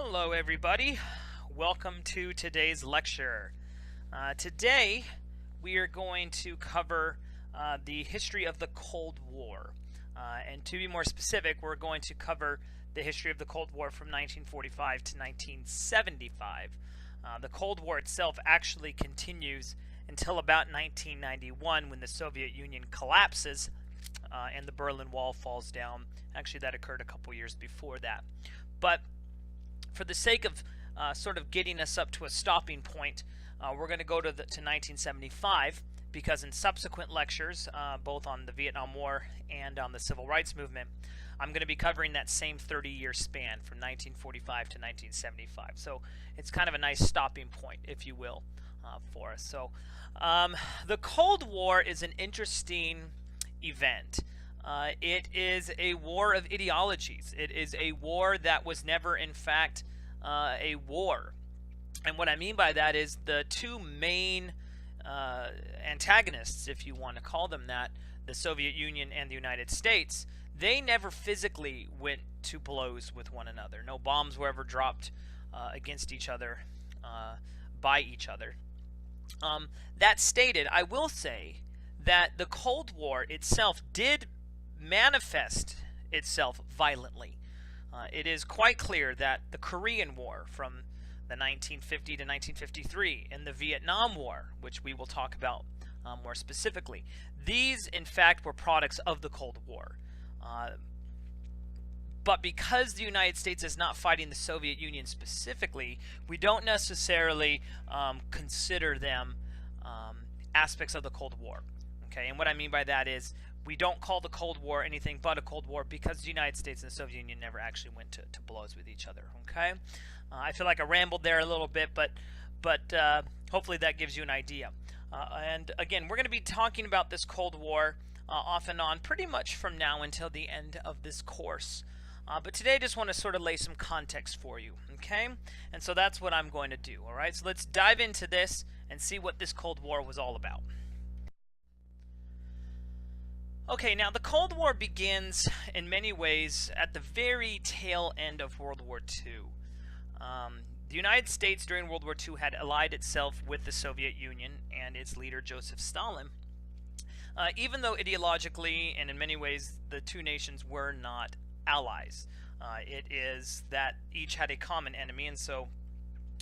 Hello everybody, welcome to today's lecture. Today we are going to cover the history of the Cold War, and to be more specific, we're going to cover the history of the Cold War from 1945 to 1975. The Cold War itself actually continues until about 1991 when the Soviet Union collapses and the Berlin Wall falls down. Actually, that occurred a couple years before that. But for the sake of sort of getting us up to a stopping point, we're going to go to 1975, because in subsequent lectures, both on the Vietnam War and on the Civil Rights Movement, I'm going to be covering that same 30-year span from 1945 to 1975. So it's kind of a nice stopping point, if you will, for us. So the Cold War is an interesting event. It is a war of ideologies. It is a war that was never, in fact, a war. And what I mean by that is the two main antagonists, if you want to call them that, the Soviet Union and the United States, they never physically went to blows with one another. No bombs were ever dropped against each other, by each other. That stated, I will say that the Cold War itself did manifest itself violently. It is quite clear that the Korean War from the 1950 to 1953 and the Vietnam War, which we will talk about more specifically, these in fact were products of the Cold War. But because the United States is not fighting the Soviet Union specifically, we don't necessarily consider them aspects of the Cold War. Okay, and what I mean by that is we don't call the Cold War anything but a Cold War because the United States and the Soviet Union never actually went to blows with each other. Okay, I feel like I rambled there a little bit, but hopefully that gives you an idea. And again, we're going to be talking about this Cold War off and on pretty much from now until the end of this course. But today I just want to sort of lay some context for you, okay? And so that's what I'm going to do, all right? So let's dive into this and see what this Cold War was all about. Okay, now the Cold War begins in many ways at the very tail end of World War II. The United States during World War II had allied itself with the Soviet Union and its leader Joseph Stalin, even though ideologically and in many ways the two nations were not allies. It is that each had a common enemy, and so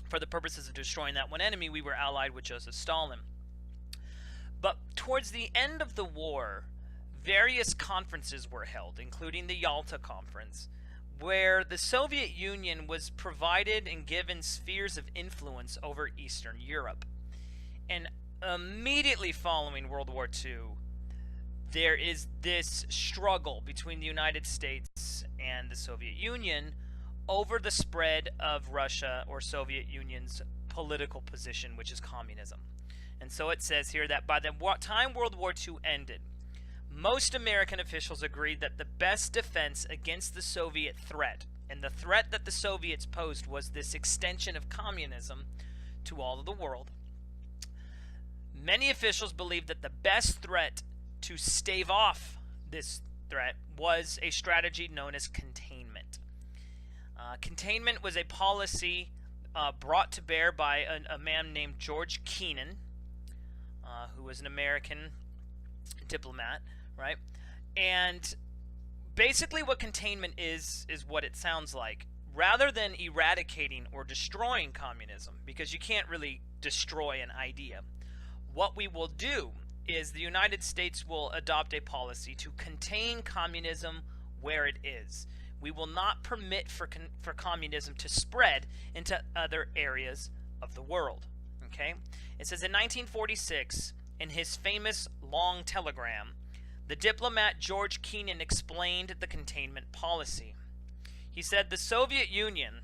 for the purposes of destroying that one enemy, we were allied with Joseph Stalin. But towards the end of the war, various conferences were held, including the Yalta Conference, where the Soviet Union was provided and given spheres of influence over Eastern Europe. And immediately following World War II, there is this struggle between the United States and the Soviet Union over the spread of Russia or Soviet Union's political position, which is communism. And so it says here that by the time World War II ended, most American officials agreed that the best defense against the Soviet threat, and the threat that the Soviets posed was this extension of communism to all of the world. Many officials believed that the best threat to stave off this threat was a strategy known as containment. Containment was a policy brought to bear by a man named George Kennan, who was an American diplomat, right? And basically what containment is what it sounds like. Rather than eradicating or destroying communism, because you can't really destroy an idea, what we will do is the United States will adopt a policy to contain communism where it is. We will not permit for communism to spread into other areas of the world. Okay? It says in 1946, in his famous long telegram, the diplomat George Kennan explained the containment policy. He said the Soviet Union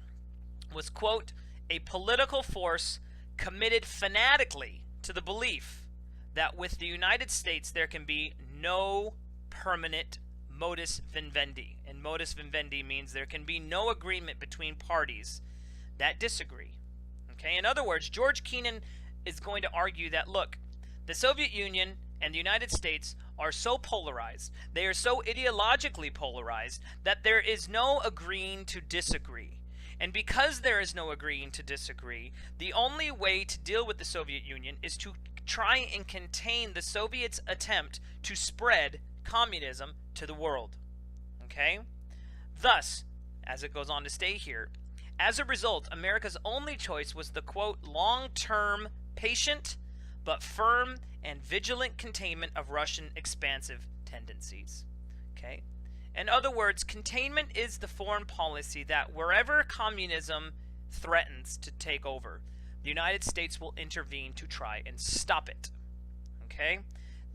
was, quote, a political force committed fanatically to the belief that with the United States there can be no permanent modus vivendi. And modus vivendi means there can be no agreement between parties that disagree. Okay, in other words, George Kennan is going to argue that, look, the Soviet Union and the United States are so polarized, they are so ideologically polarized, that there is no agreeing to disagree. And because there is no agreeing to disagree, the only way to deal with the Soviet Union is to try and contain the Soviets' attempt to spread communism to the world. Okay? Thus, as it goes on to stay here, as a result, America's only choice was the, quote, long-term, patient, but firm and vigilant containment of Russian expansive tendencies. Okay? In other words, containment is the foreign policy that wherever communism threatens to take over, the United States will intervene to try and stop it. Okay?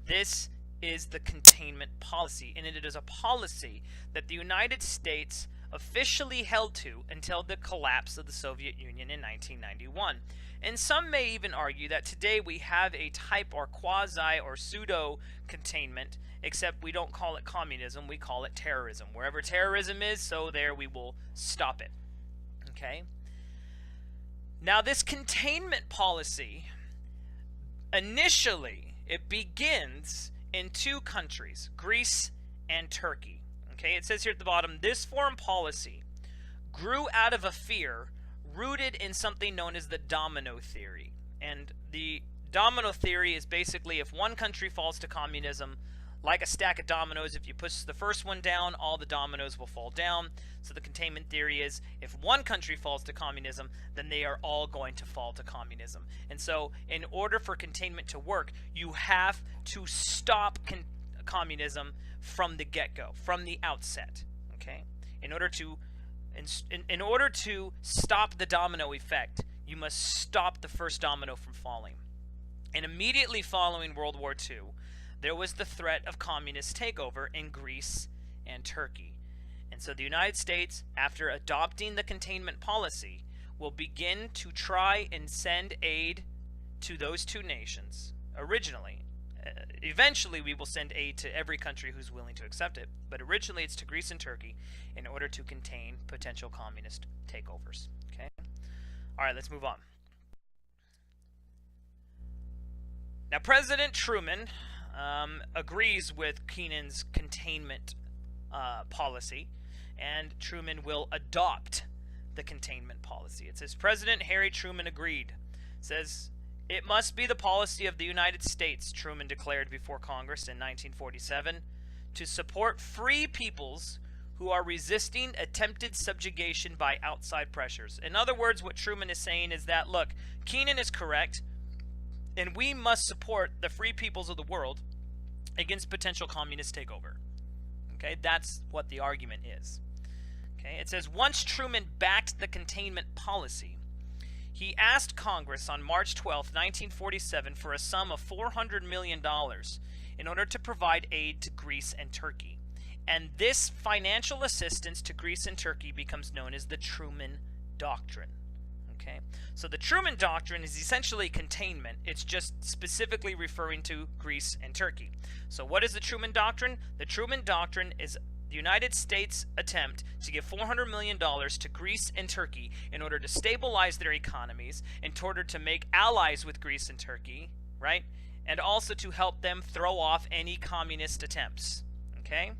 This is the containment policy, and it is a policy that the United States officially held to until the collapse of the Soviet Union in 1991. And some may even argue that today we have a type or quasi or pseudo containment, except we don't call it communism, we call it terrorism. Wherever terrorism is, so there we will stop it. Okay? Now this containment policy, initially, it begins in two countries, Greece and Turkey. Okay, it says here at the bottom, this foreign policy grew out of a fear rooted in something known as the domino theory. And the domino theory is basically if one country falls to communism, like a stack of dominoes, if you push the first one down, all the dominoes will fall down. So the containment theory is if one country falls to communism, then they are all going to fall to communism. And so in order for containment to work, you have to stop communism from the get-go, from the outset. Okay? In order to stop the domino effect, you must stop the first domino from falling. And immediately following World War II, there was the threat of communist takeover in Greece and Turkey. And so the United States, after adopting the containment policy, will begin to try and send aid to those two nations originally. Eventually, we will send aid to every country who's willing to accept it, but originally it's to Greece and Turkey in order to contain potential communist takeovers. Okay? All right, let's move on. Now, President Truman agrees with Kennan's containment policy, and Truman will adopt the containment policy. It says, President Harry Truman agreed. It says, it must be the policy of the United States, Truman declared before Congress in 1947, to support free peoples who are resisting attempted subjugation by outside pressures. In other words, what Truman is saying is that, look, Kennan is correct, and we must support the free peoples of the world against potential communist takeover. Okay, that's what the argument is. Okay, it says, once Truman backed the containment policy, he asked Congress on March 12, 1947 for a sum of $400 million in order to provide aid to Greece and Turkey. And this financial assistance to Greece and Turkey becomes known as the Truman Doctrine. Okay, so the Truman Doctrine is essentially containment. It's just specifically referring to Greece and Turkey. So what is the Truman Doctrine? The Truman Doctrine is the United States' attempt to give $400 million to Greece and Turkey in order to stabilize their economies, in order to make allies with Greece and Turkey, right? And also to help them throw off any communist attempts. Okay?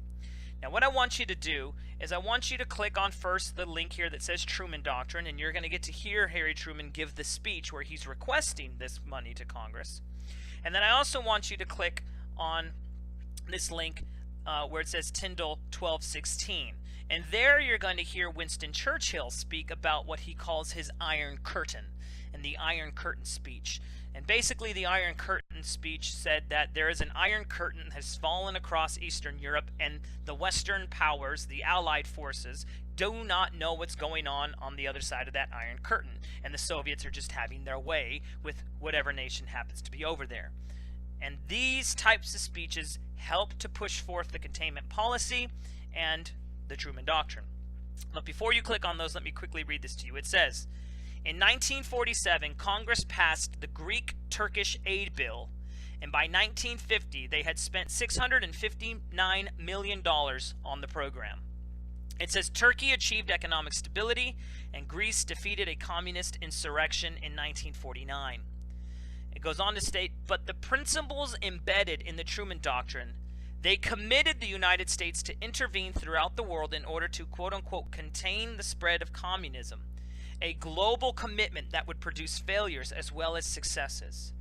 Now what I want you to do is I want you to click on first the link here that says Truman Doctrine, and you're going to get to hear Harry Truman give the speech where he's requesting this money to Congress. And then I also want you to click on this link where it says Tyndall 1216. And there you're going to hear Winston Churchill speak about what he calls his Iron Curtain and the Iron Curtain speech. And basically the Iron Curtain speech said that there is an Iron Curtain that has fallen across Eastern Europe, and the Western powers, the Allied forces, do not know what's going on the other side of that Iron Curtain. And the Soviets are just having their way with whatever nation happens to be over there. And these types of speeches help to push forth the containment policy and the Truman Doctrine. But before you click on those, let me quickly read this to you. It says, in 1947, Congress passed the Greek-Turkish Aid Bill, and by 1950, they had spent $659 million on the program. It says Turkey achieved economic stability, and Greece defeated a communist insurrection in 1949. It goes on to state, but the principles embedded in the Truman Doctrine, They committed the United States to intervene throughout the world in order to, quote-unquote, contain the spread of communism, a global commitment that would produce failures as well as successes.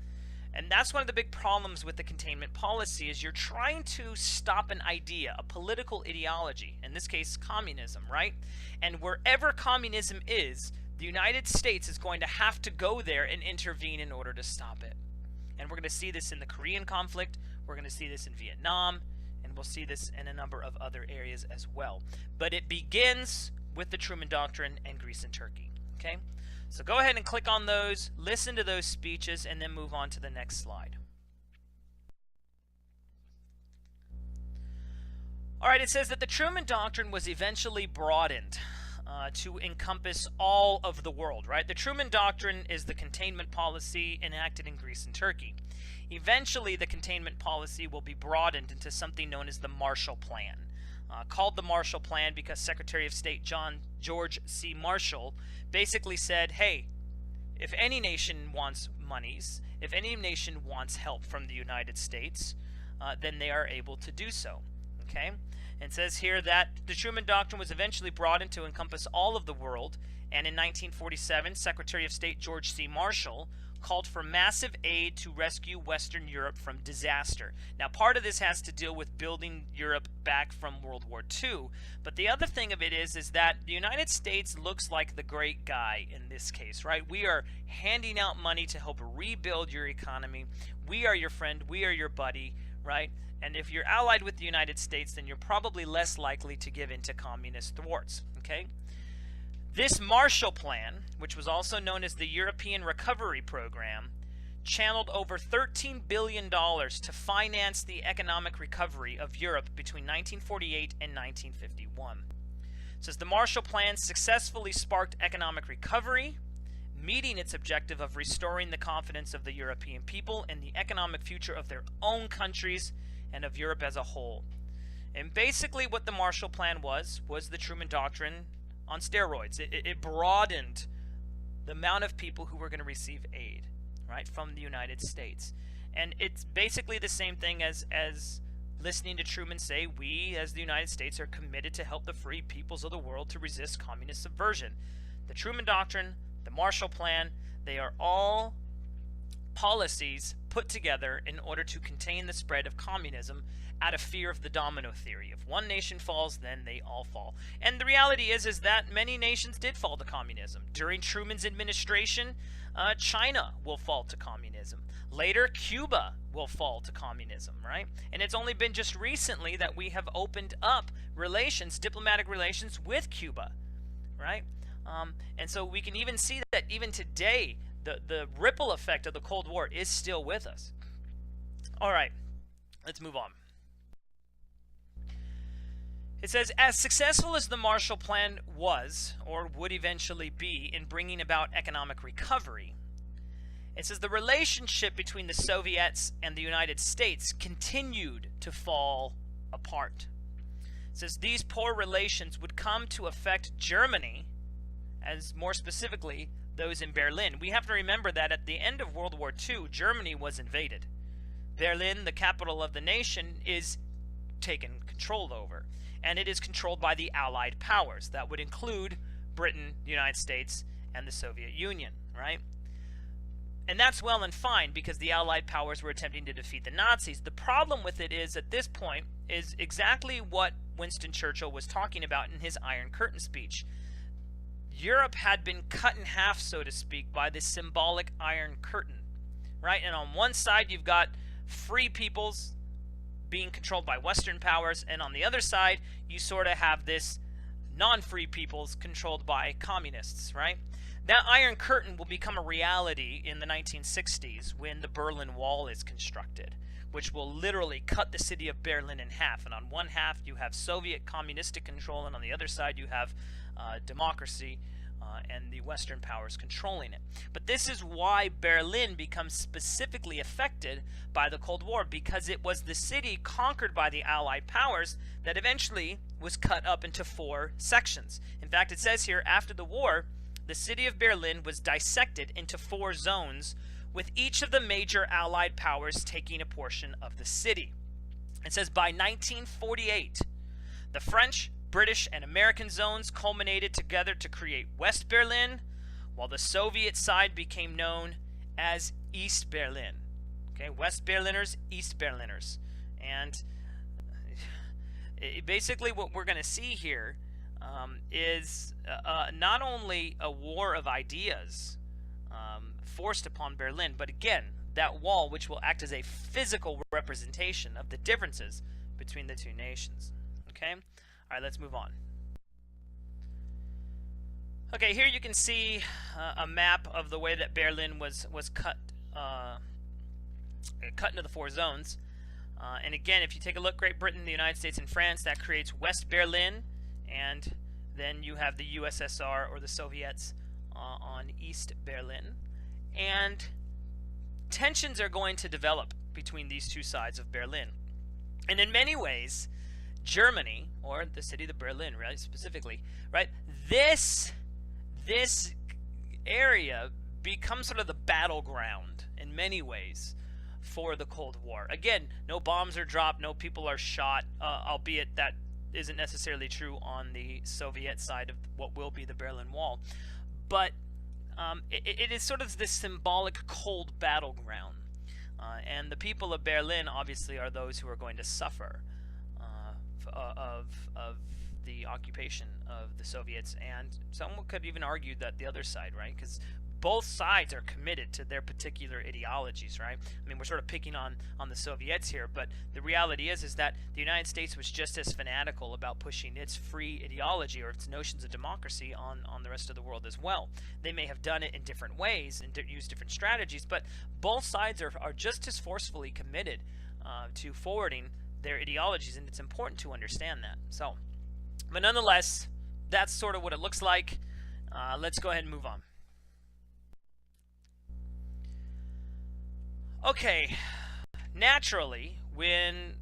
And that's one of the big problems with the containment policy is you're trying to stop an idea, a political ideology, in this case communism, right? And wherever communism is, the United States is going to have to go there and intervene in order to stop it. And we're going to see this in the Korean conflict, we're going to see this in Vietnam, and we'll see this in a number of other areas as well. But it begins with the Truman Doctrine and Greece and Turkey, okay? So go ahead and click on those, listen to those speeches, and then move on to the next slide. All right, it says that the Truman Doctrine was eventually broadened to encompass all of the world, right? The Truman Doctrine is the containment policy enacted in Greece and Turkey. Eventually, the containment policy will be broadened into something known as the Marshall Plan. Called the Marshall Plan because Secretary of State George C. Marshall basically said, hey, if any nation wants monies, if any nation wants help from the United States, then they are able to do so. Okay? And it says here that the Truman Doctrine was eventually broadened to encompass all of the world, and in 1947, Secretary of State George C. Marshall called for massive aid to rescue Western Europe from disaster. Now, part of this has to deal with building Europe back from World War II, but the other thing of it is that the United States looks like the great guy in this case, right? We are handing out money to help rebuild your economy. We are your friend. We are your buddy, right? And if you're allied with the United States, then you're probably less likely to give in to communist thwarts, okay? This Marshall Plan, which was also known as the European Recovery Program, channeled over $13 billion to finance the economic recovery of Europe between 1948 and 1951. It says the Marshall Plan successfully sparked economic recovery, meeting its objective of restoring the confidence of the European people in the economic future of their own countries and of Europe as a whole. And basically what the Marshall Plan was the Truman Doctrine on steroids. It broadened the amount of people who were going to receive aid, right, from the United States. And it's basically the same thing as listening to Truman say, we as the United States are committed to help the free peoples of the world to resist communist subversion. The Truman Doctrine, the Marshall Plan, they are all policies put together in order to contain the spread of communism out of fear of the domino theory. If one nation falls, then they all fall. And the reality is that many nations did fall to communism. During Truman's administration, China will fall to communism. Later, Cuba will fall to communism, right? And it's only been just recently that we have opened up relations, diplomatic relations with Cuba, right? And so we can even see that even today, the ripple effect of the Cold War is still with us. All right, let's move on. It says, as successful as the Marshall Plan was, or would eventually be, in bringing about economic recovery, it says the relationship between the Soviets and the United States continued to fall apart. It says these poor relations would come to affect Germany, as more specifically, those in Berlin. We have to remember that at the end of World War II, Germany was invaded. Berlin, the capital of the nation, is taken control over. And it is controlled by the Allied powers. That would include Britain, the United States, and the Soviet Union, right? And that's well and fine because the Allied powers were attempting to defeat the Nazis. The problem with it is, at this point, is exactly what Winston Churchill was talking about in his Iron Curtain speech. Europe had been cut in half, so to speak, by this symbolic Iron Curtain, right? And on one side, you've got free peoples being controlled by Western powers, and on the other side, you sort of have this non-free peoples controlled by communists, right? That Iron Curtain will become a reality in the 1960s when the Berlin Wall is constructed, which will literally cut the city of Berlin in half. And on one half, you have Soviet communistic control, and on the other side, you have democracy and the Western powers controlling it. But this is why Berlin becomes specifically affected by the Cold War, because it was the city conquered by the Allied powers that eventually was cut up into 4 sections. In fact, it says here, after the war, the city of Berlin was dissected into 4 zones, with each of the major Allied powers taking a portion of the city. It says by 1948, the French, British, and American zones culminated together to create West Berlin, while the Soviet side became known as East Berlin. Okay, West Berliners, East Berliners. And basically what we're going to see here is not only a war of ideas forced upon Berlin, but again, that wall which will act as a physical representation of the differences between the two nations. Okay? All right, let's move on. Okay, here you can see a map of the way that Berlin was cut into the 4 zones. And again, if you take a look, Great Britain, the United States, and France, that creates West Berlin, and then you have the USSR, or the Soviets, on East Berlin. And tensions are going to develop between these two sides of Berlin. And in many ways, Germany, or the city of Berlin, right, specifically, right, this area becomes sort of the battleground in many ways for the Cold War. Again, no bombs are dropped, no people are shot, albeit that isn't necessarily true on the Soviet side of what will be the Berlin Wall. But it is sort of this symbolic cold battleground. And the people of Berlin obviously are those who are going to suffer of the occupation of the Soviets, and someone could even argue that the other side, right? Because both sides are committed to their particular ideologies, right? I mean, we're sort of picking on the Soviets here, but the reality is that the United States was just as fanatical about pushing its free ideology or its notions of democracy on the rest of the world as well. They may have done it in different ways and used different strategies, but both sides are just as forcefully committed to forwarding their ideologies, and it's important to understand that. So, but nonetheless, that's sort of what it looks like. Let's go ahead and move on. Okay, naturally, when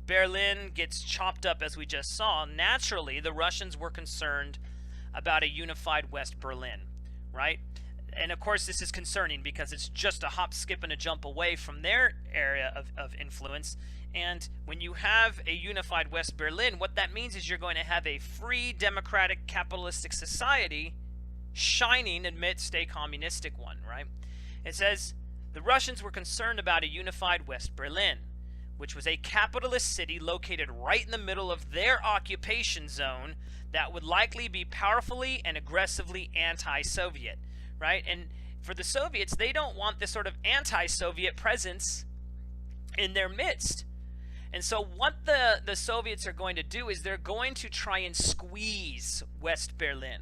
Berlin gets chopped up, as we just saw, naturally the Russians were concerned about a unified West Berlin, right? And of course this is concerning because it's just a hop, skip, and a jump away from their area of influence. And when you have a unified West Berlin, what that means is you're going to have a free, democratic, capitalistic society shining amidst a communistic one, right? It says, the Russians were concerned about a unified West Berlin, which was a capitalist city located right in the middle of their occupation zone that would likely be powerfully and aggressively anti-Soviet, right? And for the Soviets, they don't want this sort of anti-Soviet presence in their midst. And so what the Soviets are going to do is they're going to try and squeeze West Berlin.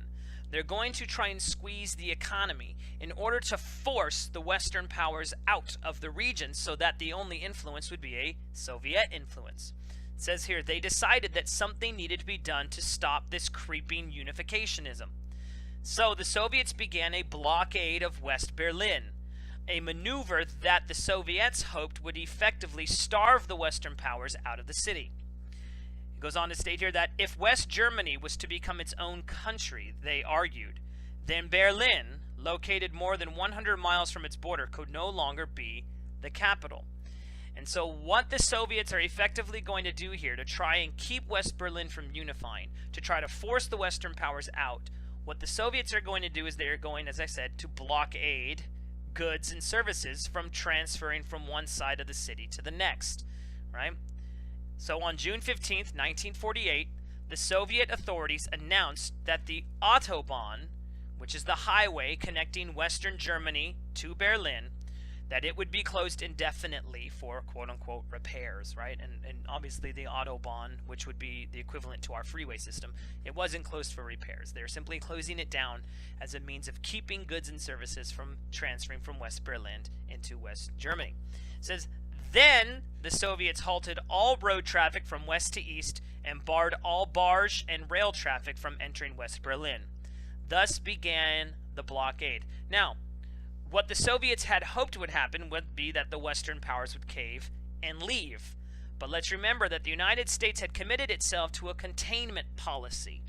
They're going to try and squeeze the economy in order to force the Western powers out of the region so that the only influence would be a Soviet influence. It says here, they decided that something needed to be done to stop this creeping unificationism. So the Soviets began a blockade of West Berlin, a maneuver that the Soviets hoped would effectively starve the Western powers out of the city. It goes on to state here that if West Germany was to become its own country, they argued, then Berlin, located more than 100 miles from its border, could no longer be the capital. And so what the Soviets are effectively going to do here to try and keep West Berlin from unifying, to try to force the Western powers out, what the Soviets are going to do is they are going, as I said, to blockade goods and services from transferring from one side of the city to the next, right? So on June 15th, 1948, the Soviet authorities announced that the Autobahn, which is the highway connecting Western Germany to Berlin, that it would be closed indefinitely for quote-unquote repairs, right? And obviously the Autobahn, which would be the equivalent to our freeway system, it wasn't closed for repairs. They're simply closing it down as a means of keeping goods and services from transferring from West Berlin into West Germany. It says, then the Soviets halted all road traffic from west to east and barred all barge and rail traffic from entering West Berlin. Thus began the blockade. Now, what the Soviets had hoped would happen would be that the Western powers would cave and leave. But let's remember that the United States had committed itself to a containment policy.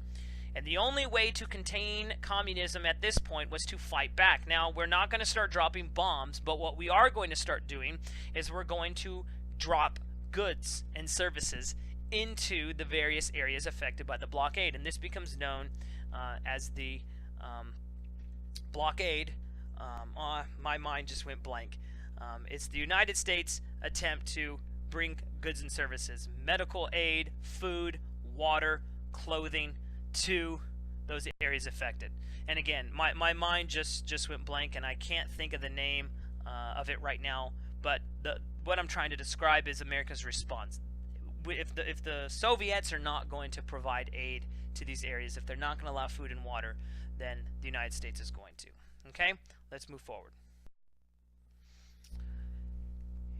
And the only way to contain communism at this point was to fight back. Now, we're not going to start dropping bombs, but what we are going to start doing is we're going to drop goods and services into the various areas affected by the blockade. And this becomes known as the blockade. My mind just went blank. It's the United States attempt to bring goods and services, medical aid, food, water, clothing to those areas affected. And again, my mind just went blank, and I can't think of the name of it right now. But what I'm trying to describe is America's response. If the Soviets are not going to provide aid to these areas, if they're not going to allow food and water, then the United States is going to. Okay, let's move forward.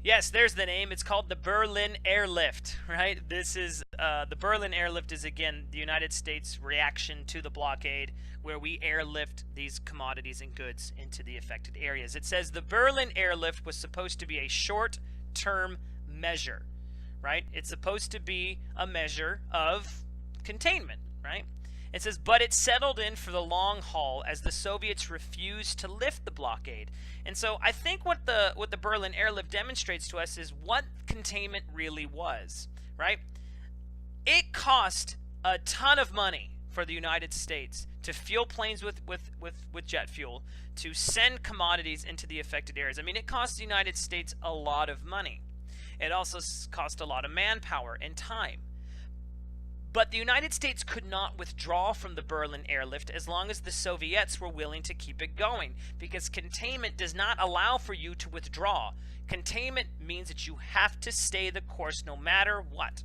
Yes, there's the name. It's called the Berlin Airlift, right? This is the Berlin Airlift is, again, the United States reaction to the blockade, where we airlift these commodities and goods into the affected areas. It says the Berlin Airlift was supposed to be a short-term measure, right? It's supposed to be a measure of containment, right? It says, but it settled in for the long haul as the Soviets refused to lift the blockade. And so I think what the Berlin Airlift demonstrates to us is what containment really was, right? It cost a ton of money for the United States to fuel planes with jet fuel, to send commodities into the affected areas. I mean, it cost the United States a lot of money. It also cost a lot of manpower and time. But the United States could not withdraw from the Berlin Airlift as long as the Soviets were willing to keep it going, because containment does not allow for you to withdraw. Containment means that you have to stay the course no matter what.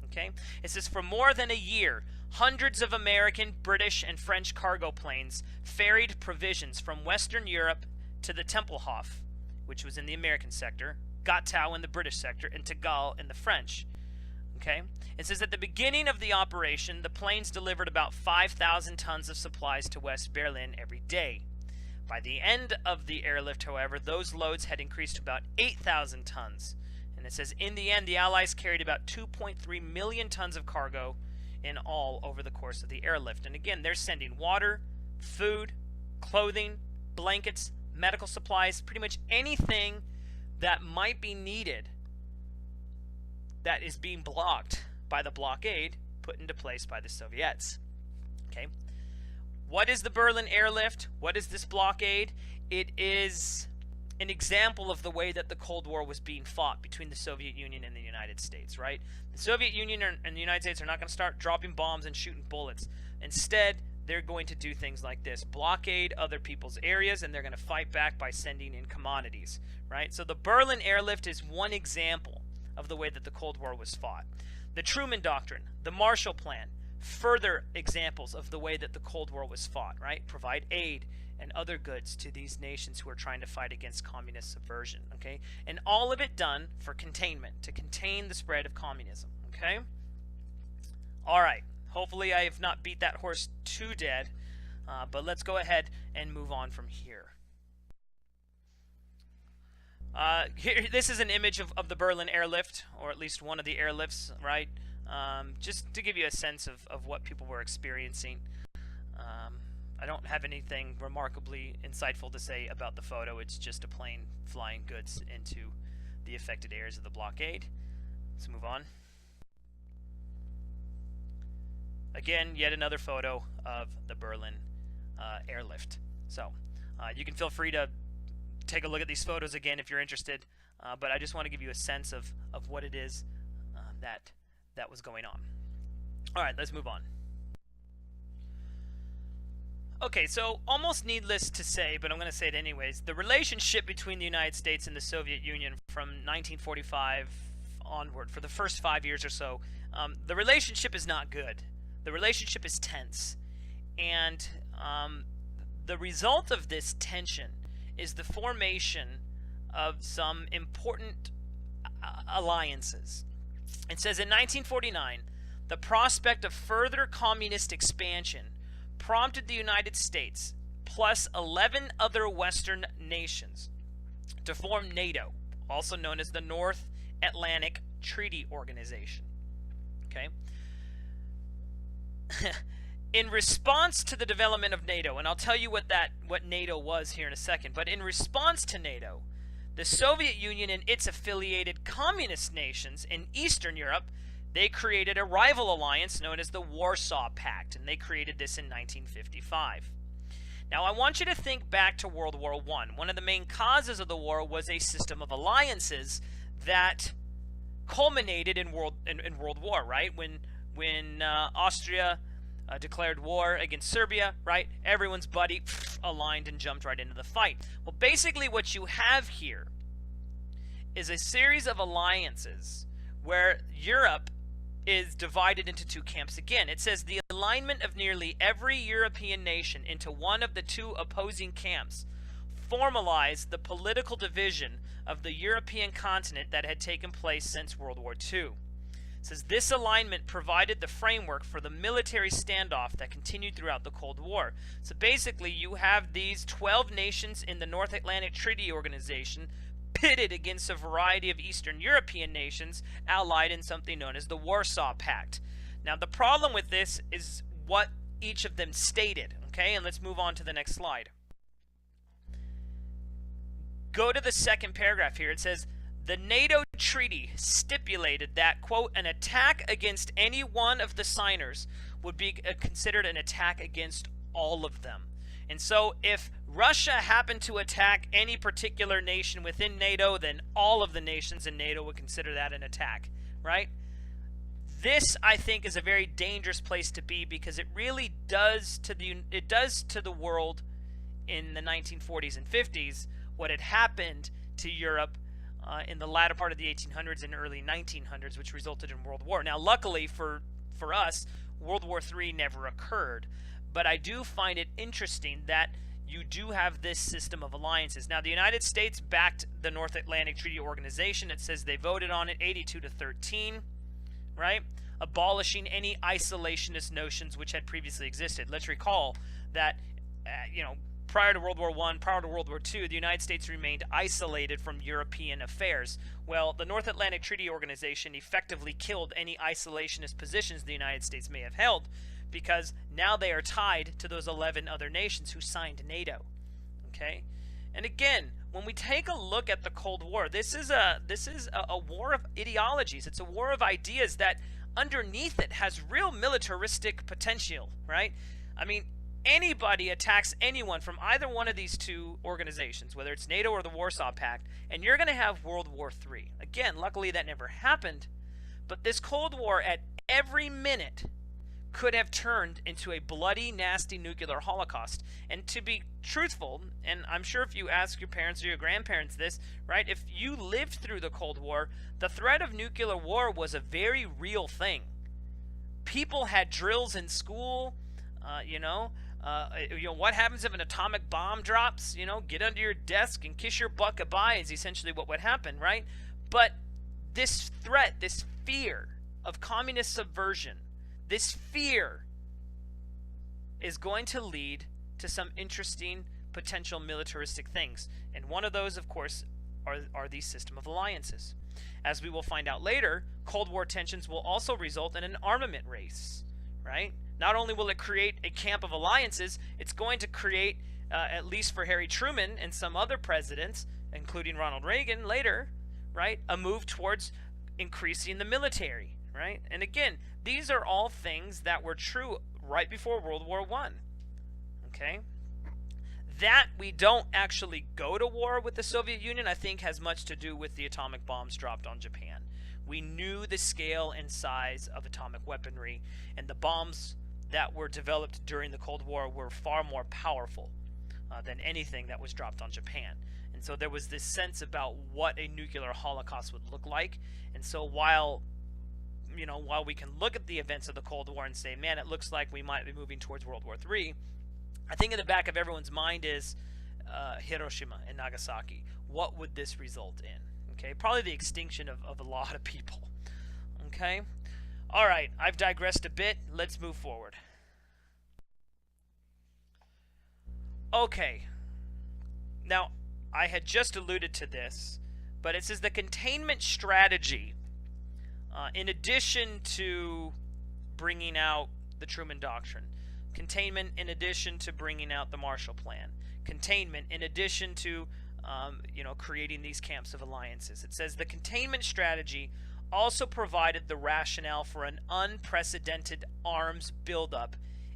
Okay? It says for more than a year, hundreds of American, British, and French cargo planes ferried provisions from Western Europe to the Tempelhof, which was in the American sector, Gatow in the British sector, and Tegel in the French. Okay? It says at the beginning of the operation, the planes delivered about 5,000 tons of supplies to West Berlin every day. By the end of the airlift, however, those loads had increased to about 8,000 tons. And it says in the end, the Allies carried about 2.3 million tons of cargo in all over the course of the airlift. And again, they're sending water, food, clothing, blankets, medical supplies, pretty much anything that might be needed that is being blocked by the blockade put into place by the Soviets. Okay, what is the Berlin Airlift? What is this blockade? It is an example of the way that the Cold War was being fought between the Soviet Union and the United States, right? The Soviet Union and the United States are not going to start dropping bombs and shooting bullets. Instead, they're going to do things like this: blockade other people's areas, and they're going to fight back by sending in commodities, right? So the Berlin Airlift is one example of the way that the Cold War was fought. The Truman Doctrine, the Marshall Plan, further examples of the way that the Cold War was fought, right? Provide aid and other goods to these nations who are trying to fight against communist subversion, okay? And all of it done for containment, to contain the spread of communism, okay? All right, hopefully I have not beat that horse too dead, but let's go ahead and move on from here. This is an image of the Berlin Airlift, or at least one of the airlifts, right? Just to give you a sense of what people were experiencing. I don't have anything remarkably insightful to say about the photo. It's just a plane flying goods into the affected areas of the blockade. Let's move on. Again, yet another photo of the Berlin Airlift. So you can feel free to take a look at these photos again if you're interested, but I just want to give you a sense of what it is that was going on. All right, let's move on. Okay, so almost needless to say, but I'm going to say it anyways, the relationship between the United States and the Soviet Union from 1945 onward, for the first 5 years or so, the relationship is not good. The relationship is tense. And the result of this tension is the formation of some important alliances. It says in 1949, the prospect of further communist expansion prompted the United States, plus 11 other Western nations, to form NATO, also known as the North Atlantic Treaty Organization. Okay? In response to the development of NATO, and I'll tell you what NATO was here in a second, but in response to NATO, the Soviet Union and its affiliated communist nations in Eastern Europe, they created a rival alliance known as the Warsaw Pact, and they created this in 1955. Now, I want you to think back to World War I. One of the main causes of the war was a system of alliances that culminated in World War, right? When Austria declared war against Serbia, right? Everyone's buddy aligned and jumped right into the fight. Well, basically what you have here is a series of alliances where Europe is divided into two camps again. It says the alignment of nearly every European nation into one of the two opposing camps formalized the political division of the European continent that had taken place since World War II. It says this alignment provided the framework for the military standoff that continued throughout the Cold War. So basically you have these 12 nations in the North Atlantic Treaty Organization pitted against a variety of Eastern European nations allied in something known as the Warsaw Pact. Now the problem with this is what each of them stated, okay? And let's move on to the next slide. Go to the second paragraph here. It says, the NATO treaty stipulated that, quote, an attack against any one of the signers would be considered an attack against all of them. And so if Russia happened to attack any particular nation within NATO, then all of the nations in NATO would consider that an attack, right? This, I think, is a very dangerous place to be because it really does to the world in the 1940s and 50s what had happened to Europe in the latter part of the 1800s and early 1900s, which resulted in World War. Now, luckily for us, World War III never occurred, but I do find it interesting that you do have this system of alliances. Now, the United States backed the North Atlantic Treaty Organization. It says they voted on it 82-13, right? Abolishing any isolationist notions which had previously existed. Let's recall that, prior to World War I, prior to World War II, the United States remained isolated from European affairs. Well, the North Atlantic Treaty Organization effectively killed any isolationist positions the United States may have held, because now they are tied to those 11 other nations who signed NATO. Okay? And again, when we take a look at the Cold War, this is a war of ideologies. It's a war of ideas that underneath it has real militaristic potential, right? I mean, anybody attacks anyone from either one of these two organizations, whether it's NATO or the Warsaw Pact, and you're going to have World War III. Again, luckily that never happened, but this Cold War at every minute could have turned into a bloody, nasty nuclear holocaust. And to be truthful, and I'm sure if you ask your parents or your grandparents this, right, if you lived through the Cold War, the threat of nuclear war was a very real thing. People had drills in school, what happens if an atomic bomb drops? Get under your desk and kiss your butt goodbye is essentially what would happen, right? But this threat, this fear of communist subversion, this fear is going to lead to some interesting potential militaristic things. And one of those, of course, are these system of alliances. As we will find out later, Cold War tensions will also result in an armament race, right? Not only will it create a camp of alliances, it's going to create, at least for Harry Truman and some other presidents, including Ronald Reagan later, right, a move towards increasing the military, right? And again, these are all things that were true right before World War I, okay? That we don't actually go to war with the Soviet Union, I think, has much to do with the atomic bombs dropped on Japan. We knew the scale and size of atomic weaponry, and the bombs that were developed during the Cold War were far more powerful than anything that was dropped on Japan. And so there was this sense about what a nuclear holocaust would look like. And so while we can look at the events of the Cold War and say, man, it looks like we might be moving towards World War III, I think in the back of everyone's mind is Hiroshima and Nagasaki. What would this result in? Okay, probably the extinction of a lot of people. Okay? All right, I've digressed a bit. Let's move forward. Okay. Now, I had just alluded to this, but it says the containment strategy, in addition to bringing out the Truman Doctrine, containment in addition to bringing out the Marshall Plan, containment in addition to creating these camps of alliances. It says the containment strategy also provided the rationale for an unprecedented arms buildup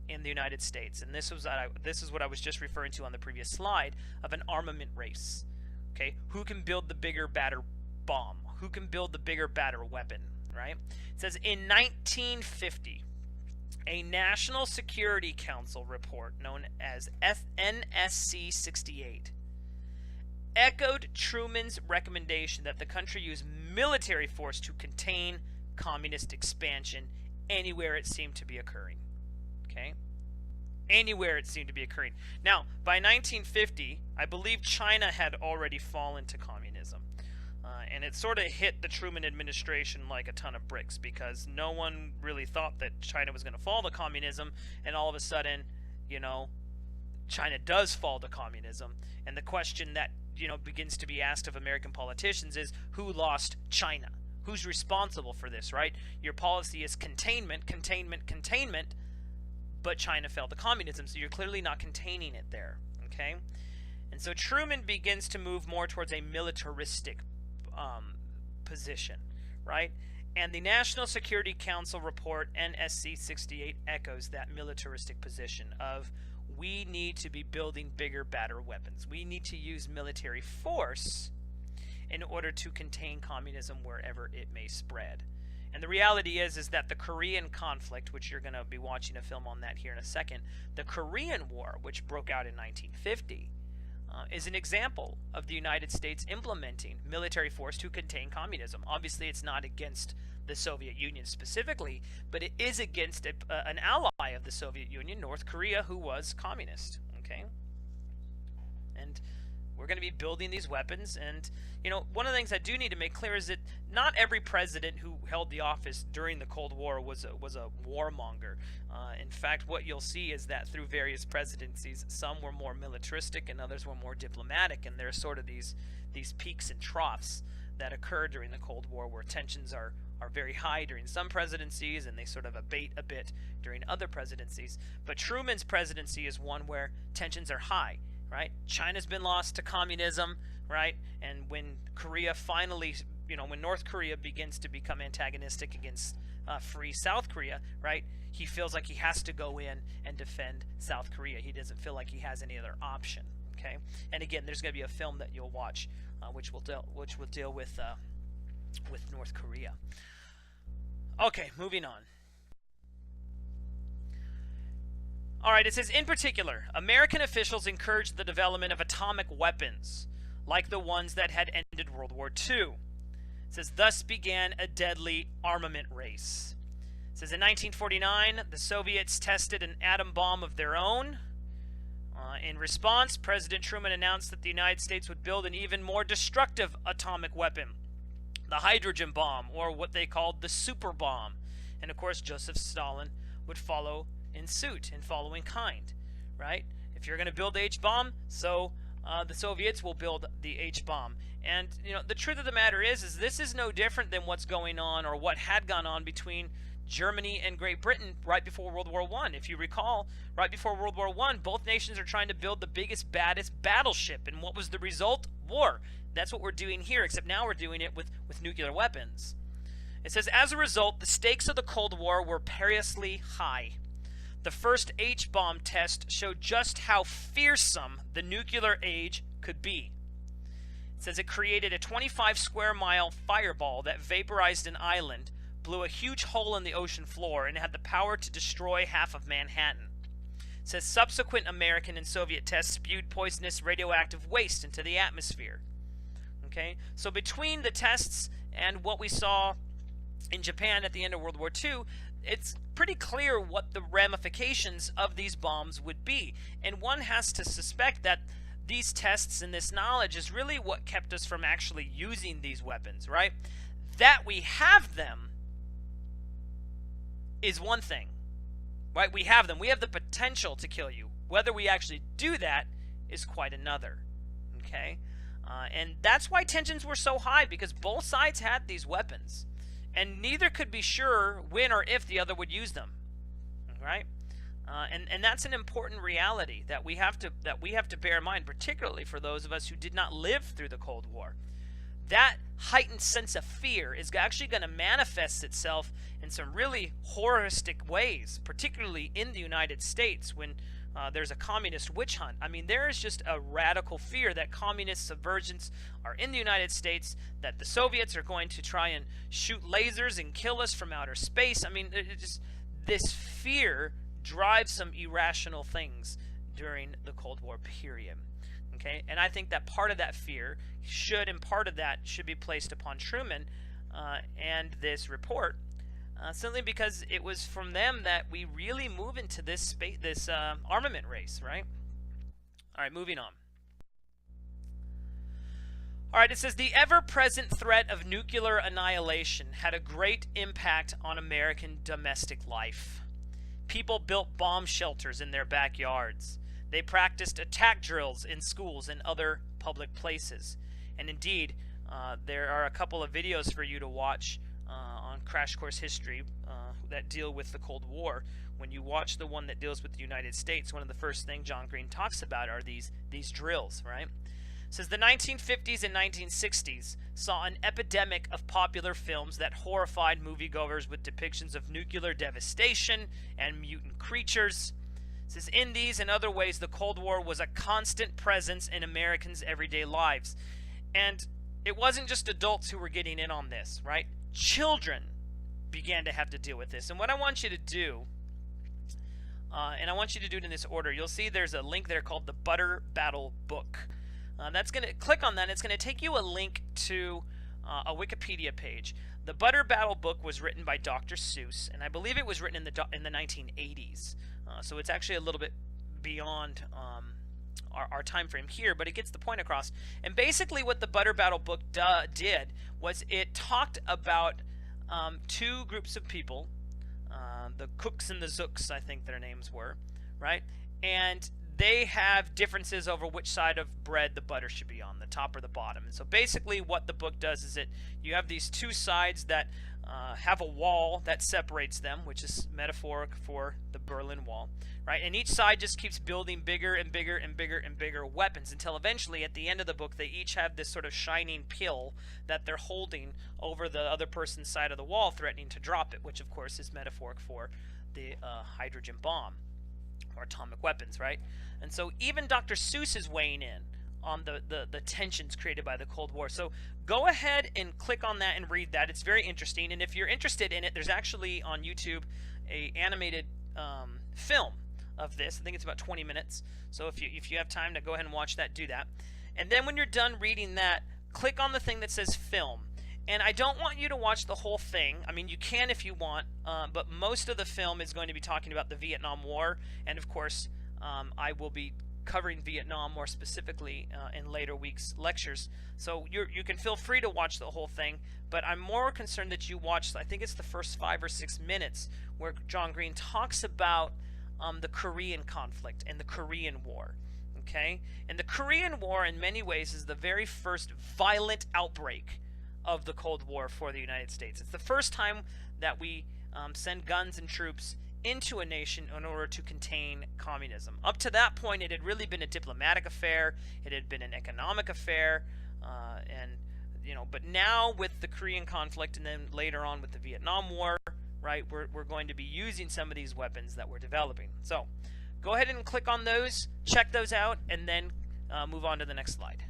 in the United States. And this is what I was just referring to on the previous slide of an armament race. Okay, who can build the bigger, badder bomb? Who can build the bigger, badder weapon, right? It says in 1950, a National Security Council report known as NSC 68 echoed Truman's recommendation that the country use military force to contain communist expansion anywhere it seemed to be occurring. Okay? Anywhere it seemed to be occurring. Now, by 1950, I believe China had already fallen to communism. And it sort of hit the Truman administration like a ton of bricks, because no one really thought that China was going to fall to communism, and all of a sudden, China does fall to communism. And the question that, begins to be asked of American politicians is, who lost China? Who's responsible for this, right? Your policy is containment, containment, containment, but China fell to communism, so you're clearly not containing it there, okay? And so Truman begins to move more towards a militaristic position, right? And the National Security Council report, NSC 68, echoes that militaristic position of, we need to be building bigger, badder weapons. We need to use military force in order to contain communism wherever it may spread. And the reality is that the Korean conflict, which you're going to be watching a film on that here in a second, the Korean War, which broke out in 1950, is an example of the United States implementing military force to contain communism. Obviously, it's not against the Soviet Union specifically, but it is against an ally of the Soviet Union, North Korea, who was communist. Okay? And we're going to be building these weapons, and one of the things I do need to make clear is that not every president who held the office during the Cold War was a warmonger. In fact, what you'll see is that through various presidencies, some were more militaristic and others were more diplomatic, and there's sort of these peaks and troughs that occur during the Cold War, where tensions are very high during some presidencies and they sort of abate a bit during other presidencies. But Truman's presidency is one where tensions are high. Right? China's been lost to communism, right? And when Korea finally, when North Korea begins to become antagonistic against free South Korea, right? He feels like he has to go in and defend South Korea. He doesn't feel like he has any other option. Okay? And again, there's going to be a film that you'll watch, which will deal with North Korea. Okay, moving on. All right, it says, in particular, American officials encouraged the development of atomic weapons, like the ones that had ended World War II. It says, thus began a deadly armament race. It says, in 1949, the Soviets tested an atom bomb of their own. In response, President Truman announced that the United States would build an even more destructive atomic weapon, the hydrogen bomb, or what they called the super bomb. And of course, Joseph Stalin would follow in suit, in following kind, right? If you're going to build the H-bomb, so the Soviets will build the H-bomb. And the truth of the matter is this is no different than what's going on, or what had gone on, between Germany and Great Britain right before World War I. If you recall, right before World War I, both nations are trying to build the biggest, baddest battleship. And what was the result? War. That's what we're doing here, except now we're doing it with nuclear weapons. It says, as a result, the stakes of the Cold War were perilously high. The first H-bomb test showed just how fearsome the nuclear age could be. It says it created a 25 square mile fireball that vaporized an island, blew a huge hole in the ocean floor, and had the power to destroy half of Manhattan. It says subsequent American and Soviet tests spewed poisonous radioactive waste into the atmosphere. Okay, so between the tests and what we saw in Japan at the end of World War II, it's pretty clear what the ramifications of these bombs would be. And one has to suspect that these tests and this knowledge is really what kept us from actually using these weapons, right? That we have them is one thing, right? We have them. We have the potential to kill you. Whether we actually do that is quite another, okay? And that's why tensions were so high, because both sides had these weapons. And neither could be sure when or if the other would use them, right? And that's an important reality that we have to bear in mind, particularly for those of us who did not live through the Cold War. That heightened sense of fear is actually going to manifest itself in some really horrific ways, particularly in the United States when there's a communist witch hunt. I mean, there is just a radical fear that communist subversions are in the United States, that the Soviets are going to try and shoot lasers and kill us from outer space. I mean, this fear drives some irrational things during the Cold War period. Okay, and I think that part of that fear should be placed upon Truman and this report, simply because it was from them that we really move into this armament race, right? All right, moving on. All right, it says the ever-present threat of nuclear annihilation had a great impact on American domestic life. People built bomb shelters in their backyards. They practiced attack drills in schools and other public places. And indeed, there are a couple of videos for you to watch on Crash Course History that deal with the Cold War. When you watch the one that deals with the United States, one of the first things John Green talks about are these drills, right? It says the 1950s and 1960s saw an epidemic of popular films that horrified moviegoers with depictions of nuclear devastation and mutant creatures. It says in these and other ways, the Cold War was a constant presence in Americans' everyday lives. And it wasn't just adults who were getting in on this, right? Children began to have to deal with this. And what I want you to do, and I want you to do it in this order, you'll see there's a link there called the Butter Battle Book. That's going to click on that. It's going to take you a link to a Wikipedia page. The Butter Battle Book was written by Dr. Seuss, and I believe it was written in the 1980s. So it's actually a little bit beyond our time frame here, but it gets the point across. And basically what the Butter Battle Book did was it talked about two groups of people, the Cooks and the Zooks, I think their names were, right? And they have differences over which side of bread the butter should be on, the top or the bottom. And so basically what the book does is you have these two sides that have a wall that separates them, which is metaphoric for the Berlin Wall, right? And each side just keeps building bigger and bigger and bigger and bigger weapons until eventually at the end of the book they each have this sort of shining pill that they're holding over the other person's side of the wall, threatening to drop it, which of course is metaphoric for the hydrogen bomb or atomic weapons, right? And so even Dr. Seuss is weighing in on the tensions created by the Cold War. So go ahead and click on that and read that. It's very interesting. And if you're interested in it, there's actually on YouTube a animated film of this. I think it's about 20 minutes. So if you have time to go ahead and watch that, do that. And then when you're done reading that, click on the thing that says film. And I don't want you to watch the whole thing. I mean, you can if you want, but most of the film is going to be talking about the Vietnam War. And of course, I will be covering Vietnam more specifically in later weeks' lectures. So you can feel free to watch the whole thing, but I'm more concerned that you watch, I think it's the first 5 or 6 minutes, where John Green talks about the Korean conflict and the Korean War. Okay? And the Korean War, in many ways, is the very first violent outbreak of the Cold War for the United States. It's the first time that we send guns and troops into a nation in order to contain communism. Up to that point, it had really been a diplomatic affair. It had been an economic affair, but now with the Korean conflict and then later on with the Vietnam War, right, we're going to be using some of these weapons that we're developing. So go ahead and click on those, check those out, and then move on to the next slide.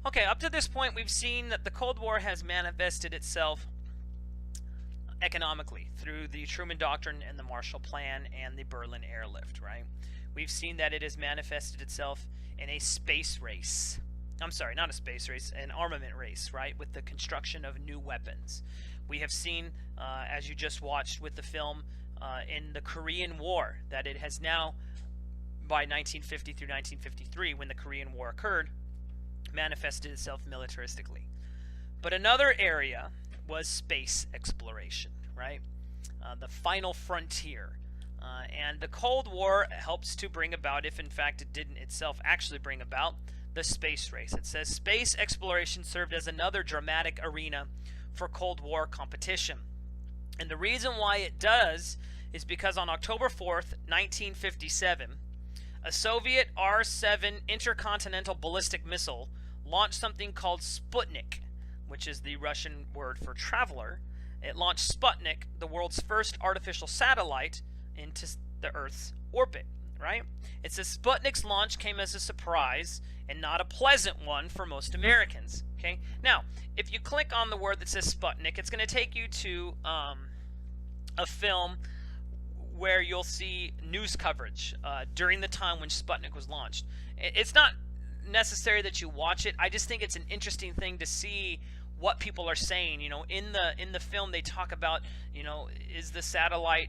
Okay, up to this point, we've seen that the Cold War has manifested itself economically through the Truman Doctrine and the Marshall Plan and the Berlin Airlift, right? We've seen that it has manifested itself in a space race. I'm sorry, not a space race, an armament race, right? With the construction of new weapons. We have seen, as you just watched with the film, in the Korean War, that it has now, by 1950 through 1953, when the Korean War occurred, manifested itself militaristically. But another area was space exploration, right? The final frontier. And the Cold War helps to bring about, if in fact it didn't itself actually bring about, the space race. It says space exploration served as another dramatic arena for Cold War competition. And the reason why it does is because on October 4th, 1957, a Soviet R-7 intercontinental ballistic missile launched something called Sputnik, which is the Russian word for traveler. It launched Sputnik, the world's first artificial satellite, into the Earth's orbit, right? It says Sputnik's launch came as a surprise and not a pleasant one for most Americans, okay? Now, if you click on the word that says Sputnik, it's going to take you to a film where you'll see news coverage during the time when Sputnik was launched. It's not necessary that you watch it. I just think it's an interesting thing to see what people are saying. You know, in the film they talk about, you know, is the satellite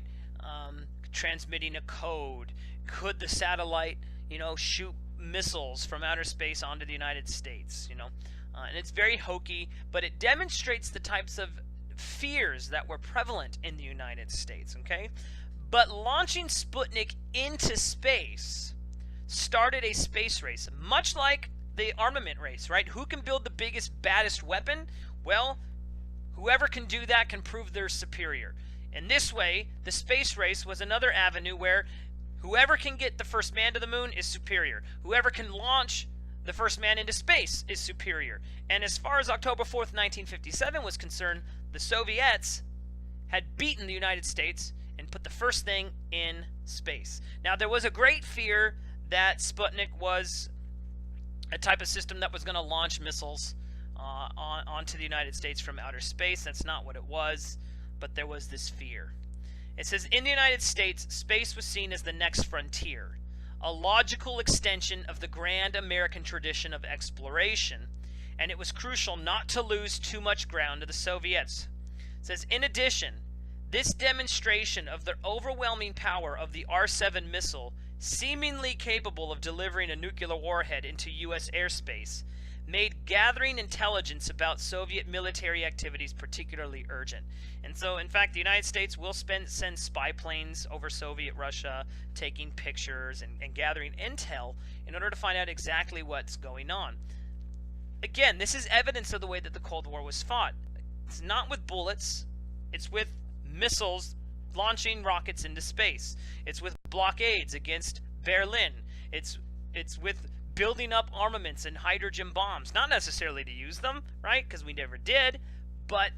transmitting a code? Could the satellite, you know, shoot missiles from outer space onto the United States? You know, and it's very hokey, but it demonstrates the types of fears that were prevalent in the United States. Okay, but launching Sputnik into space started a space race, much like the armament race, right? Who can build the biggest, baddest weapon? Well, whoever can do that can prove they're superior. And this way, the space race was another avenue where whoever can get the first man to the moon is superior. Whoever can launch the first man into space is superior. And as far as October 4th, 1957 was concerned, the Soviets had beaten the United States and put the first thing in space. Now, there was a great fear that Sputnik was a type of system that was going to launch missiles onto the United States from outer space. That's not what it was, but there was this fear. It says, in the United States, space was seen as the next frontier, a logical extension of the grand American tradition of exploration, and it was crucial not to lose too much ground to the Soviets. It says, in addition, this demonstration of the overwhelming power of the R-7 missile, seemingly capable of delivering a nuclear warhead into U.S. airspace, made gathering intelligence about Soviet military activities particularly urgent. And so, in fact, the United States will send spy planes over Soviet Russia, taking pictures and gathering intel in order to find out exactly what's going on. Again, this is evidence of the way that the Cold War was fought. It's not with bullets, it's with missiles launching rockets into space. It's with blockades against Berlin. It's with building up armaments and hydrogen bombs. Not necessarily to use them, right? Because we never did, but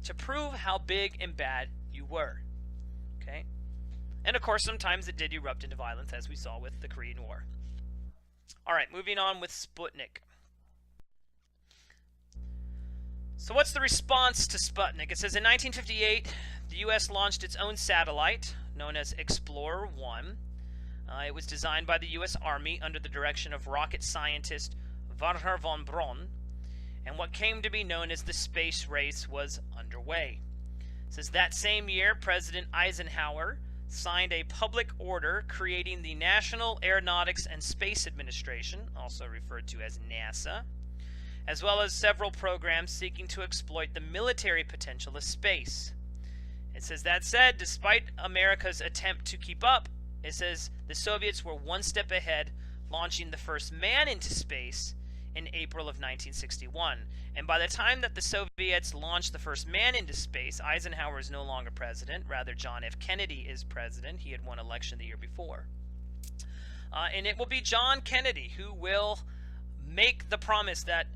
to prove how big and bad you were. Okay? And of course, sometimes it did erupt into violence, as we saw with the Korean War. Alright, moving on with Sputnik. So what's the response to Sputnik? It says in 1958, the U.S. launched its own satellite, known as Explorer-1. It was designed by the U.S. Army under the direction of rocket scientist Wernher von Braun, and what came to be known as the space race was underway. It says that same year, President Eisenhower signed a public order creating the National Aeronautics and Space Administration, also referred to as NASA, as well as several programs seeking to exploit the military potential of space. It says that said, despite America's attempt to keep up, it says the Soviets were one step ahead, launching the first man into space in April of 1961. And by the time that the Soviets launched the first man into space, Eisenhower is no longer president. Rather, John F. Kennedy is president. He had won election the year before. And it will be John Kennedy who will make the promise that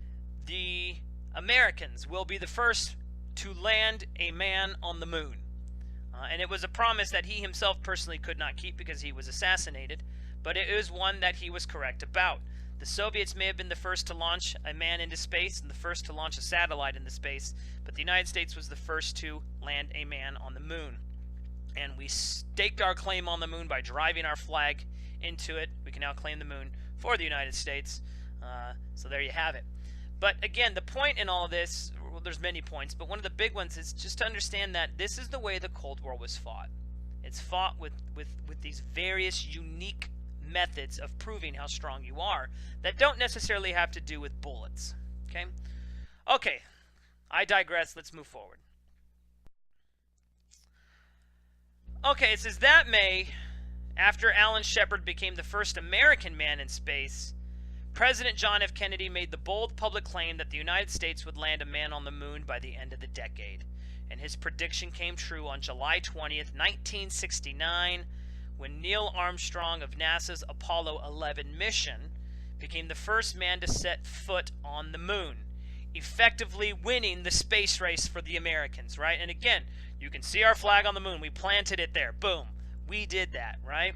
the Americans will be the first to land a man on the moon. And it was a promise that he himself personally could not keep because he was assassinated, but it is one that he was correct about. The Soviets may have been the first to launch a man into space and the first to launch a satellite into space, but the United States was the first to land a man on the moon. And we staked our claim on the moon by driving our flag into it. We can now claim the moon for the United States. So there you have it. But again, the point in all of this, well, there's many points, but one of the big ones is just to understand that this is the way the Cold War was fought. It's fought with these various unique methods of proving how strong you are that don't necessarily have to do with bullets. Okay, I digress. Let's move forward. Okay, it says that May, after Alan Shepard became the first American man in space, President John F. Kennedy made the bold public claim that the United States would land a man on the moon by the end of the decade. and his prediction came true on July 20th, 1969, when Neil Armstrong of NASA's Apollo 11 mission became the first man to set foot on the moon, effectively winning the space race for the Americans, right? And again, you can see our flag on the moon. We planted it there. Boom. We did that, right?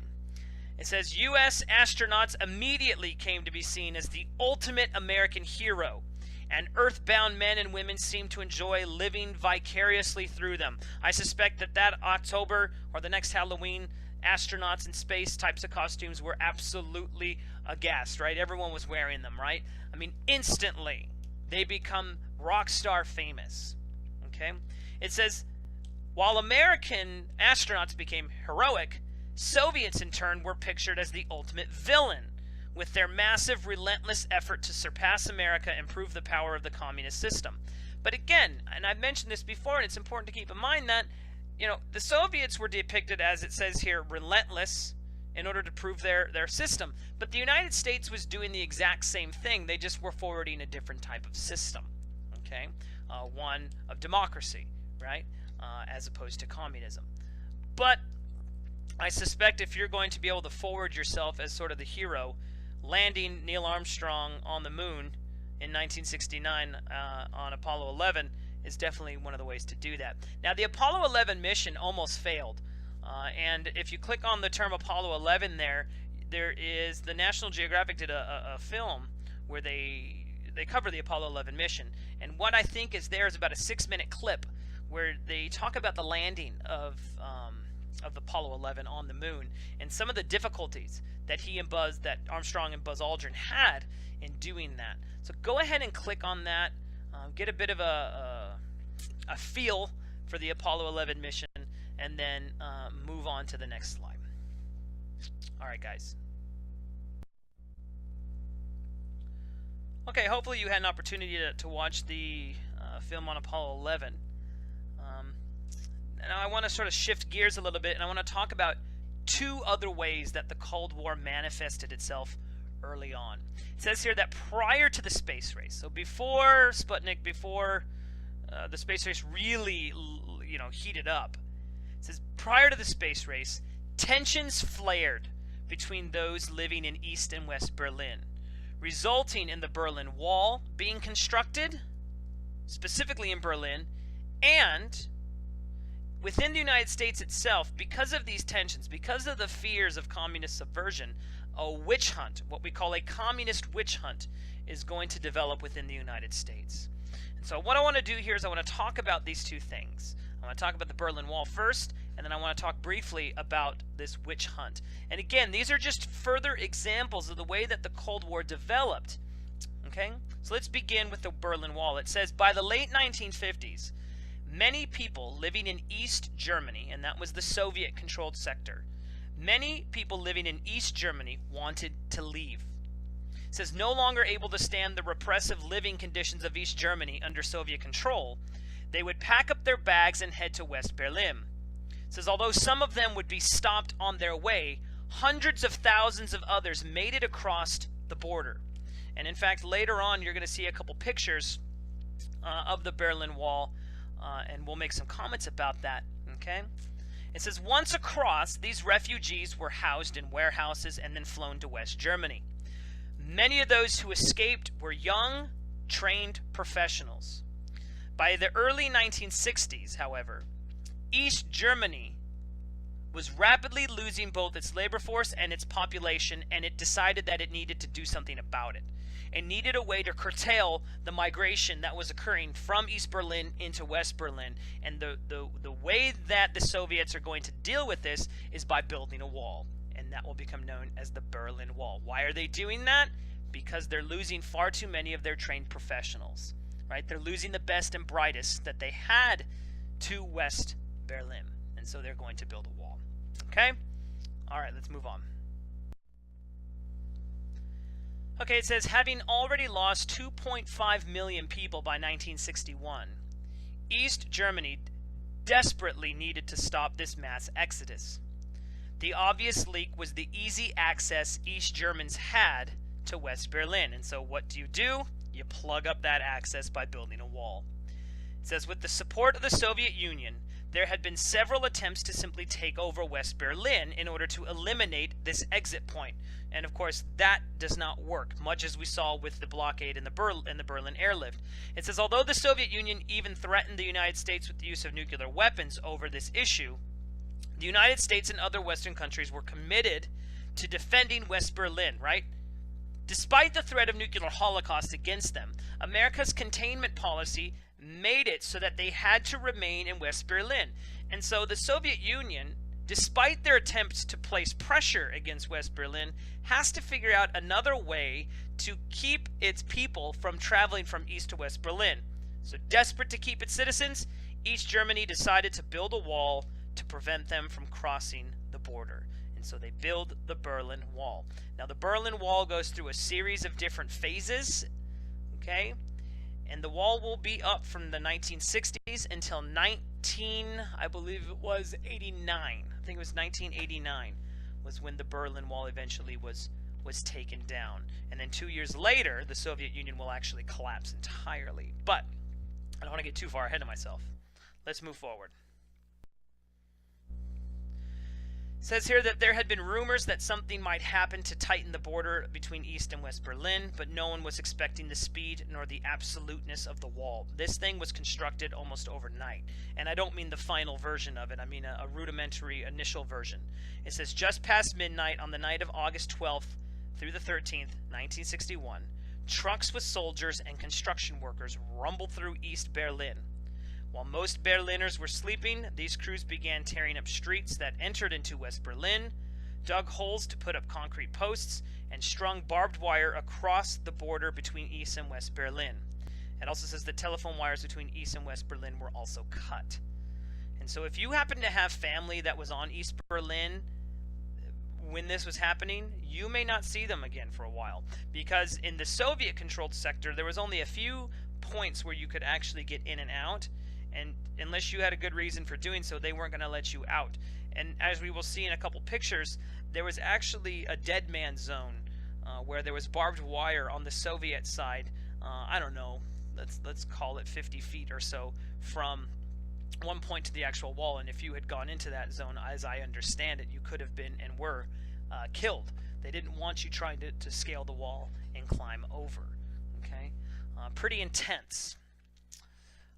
It says, U.S. astronauts immediately came to be seen as the ultimate American hero, and earthbound men and women seem to enjoy living vicariously through them. I suspect that October or the next Halloween, astronauts in space types of costumes were absolutely aghast, right? Everyone was wearing them, right? I mean, instantly they become rock star famous, okay? It says, while American astronauts became heroic, Soviets in turn were pictured as the ultimate villain, with their massive, relentless effort to surpass America and prove the power of the communist system. But again, and I've mentioned this before, and it's important to keep in mind that, you know, the Soviets were depicted as, it says here, relentless in order to prove their system. But the United States was doing the exact same thing. They just were forwarding a different type of system, okay? One of democracy, right? As opposed to communism. But I suspect if you're going to be able to forward yourself as sort of the hero, landing Neil Armstrong on the moon in 1969 on Apollo 11 is definitely one of the ways to do that. Now, the Apollo 11 mission almost failed. And if you click on the term Apollo 11 there is, the National Geographic did a film where they cover the Apollo 11 mission. And what I think is there is about a 6-minute clip where they talk about the landing of Apollo 11 on the moon and some of the difficulties that that Armstrong and Buzz Aldrin had in doing that. So go ahead and click on that, get a bit of a feel for the Apollo 11 mission, and then move on to the next slide. All right, guys. Okay, hopefully you had an opportunity to watch the film on Apollo 11. Now I want to sort of shift gears a little bit, and I want to talk about 2 other ways that the Cold War manifested itself early on. It says here that prior to the space race, so before Sputnik, before the space race really, heated up, it says prior to the space race, tensions flared between those living in East and West Berlin, resulting in the Berlin Wall being constructed, specifically in Berlin, and within the United States itself, because of these tensions, because of the fears of communist subversion, a witch hunt, what we call a communist witch hunt, is going to develop within the United States. And so what I want to do here is I want to talk about these 2 things. I want to talk about the Berlin Wall first, and then I want to talk briefly about this witch hunt. And again, these are just further examples of the way that the Cold War developed. Okay? So let's begin with the Berlin Wall. It says, by the late 1950s, many people living in East Germany, and that was the Soviet-controlled sector, many people living in East Germany wanted to leave. It says, no longer able to stand the repressive living conditions of East Germany under Soviet control, they would pack up their bags and head to West Berlin. It says, although some of them would be stopped on their way, hundreds of thousands of others made it across the border. And in fact, later on, you're going to see a couple pictures of the Berlin Wall, and we'll make some comments about that, okay? It says, once across, these refugees were housed in warehouses and then flown to West Germany. Many of those who escaped were young, trained professionals. By the early 1960s, however, East Germany was rapidly losing both its labor force and its population, and it decided that it needed to do something about it. It needed a way to curtail the migration that was occurring from East Berlin into West Berlin. And the way that the Soviets are going to deal with this is by building a wall. And that will become known as the Berlin Wall. Why are they doing that? Because they're losing far too many of their trained professionals. Right? They're losing the best and brightest that they had to West Berlin. And so they're going to build a wall. Okay? All right, let's move on. Okay, it says, having already lost 2.5 million people by 1961, East Germany desperately needed to stop this mass exodus. The obvious leak was the easy access East Germans had to West Berlin. And so what do? You plug up that access by building a wall. It It says, with the support of the Soviet Union, there had been several attempts to simply take over West Berlin in order to eliminate this exit point. And of course, that does not work, much as we saw with the blockade and the Berlin airlift. It says, although the Soviet Union even threatened the United States with the use of nuclear weapons over this issue, the United States and other Western countries were committed to defending West Berlin, right? Despite the threat of nuclear holocaust against them, America's containment policy made it so that they had to remain in West Berlin. And so the Soviet Union, despite their attempts to place pressure against West Berlin, has to figure out another way to keep its people from traveling from East to West Berlin. So desperate to keep its citizens, East Germany decided to build a wall to prevent them from crossing the border. And so they build the Berlin Wall. Now the Berlin Wall goes through a series of different phases, okay? And the wall will be up from the 1960s until I believe it was 89. I think it was 1989 was when the Berlin Wall eventually was taken down. And then 2 years later, the Soviet Union will actually collapse entirely. But I don't want to get too far ahead of myself. Let's move forward. It says here that there had been rumors that something might happen to tighten the border between East and West Berlin, but no one was expecting the speed nor the absoluteness of the wall. This thing was constructed almost overnight, and I don't mean the final version of it. I mean a rudimentary initial version. It says, just past midnight on the night of August 12th through the 13th, 1961, trucks with soldiers and construction workers rumbled through East Berlin. While most Berliners were sleeping, these crews began tearing up streets that entered into West Berlin, dug holes to put up concrete posts, and strung barbed wire across the border between East and West Berlin. It also says that telephone wires between East and West Berlin were also cut. And so if you happen to have family that was on East Berlin when this was happening, you may not see them again for a while. Because in the Soviet-controlled sector, there was only a few points where you could actually get in and out. And unless you had a good reason for doing so, they weren't going to let you out. And as we will see in a couple pictures, there was actually a dead man zone where there was barbed wire on the Soviet side. I don't know, let's call it 50 feet or so from one point to the actual wall. And if you had gone into that zone, as I understand it, you could have been and were killed. They didn't want you trying to scale the wall and climb over. Okay, pretty intense.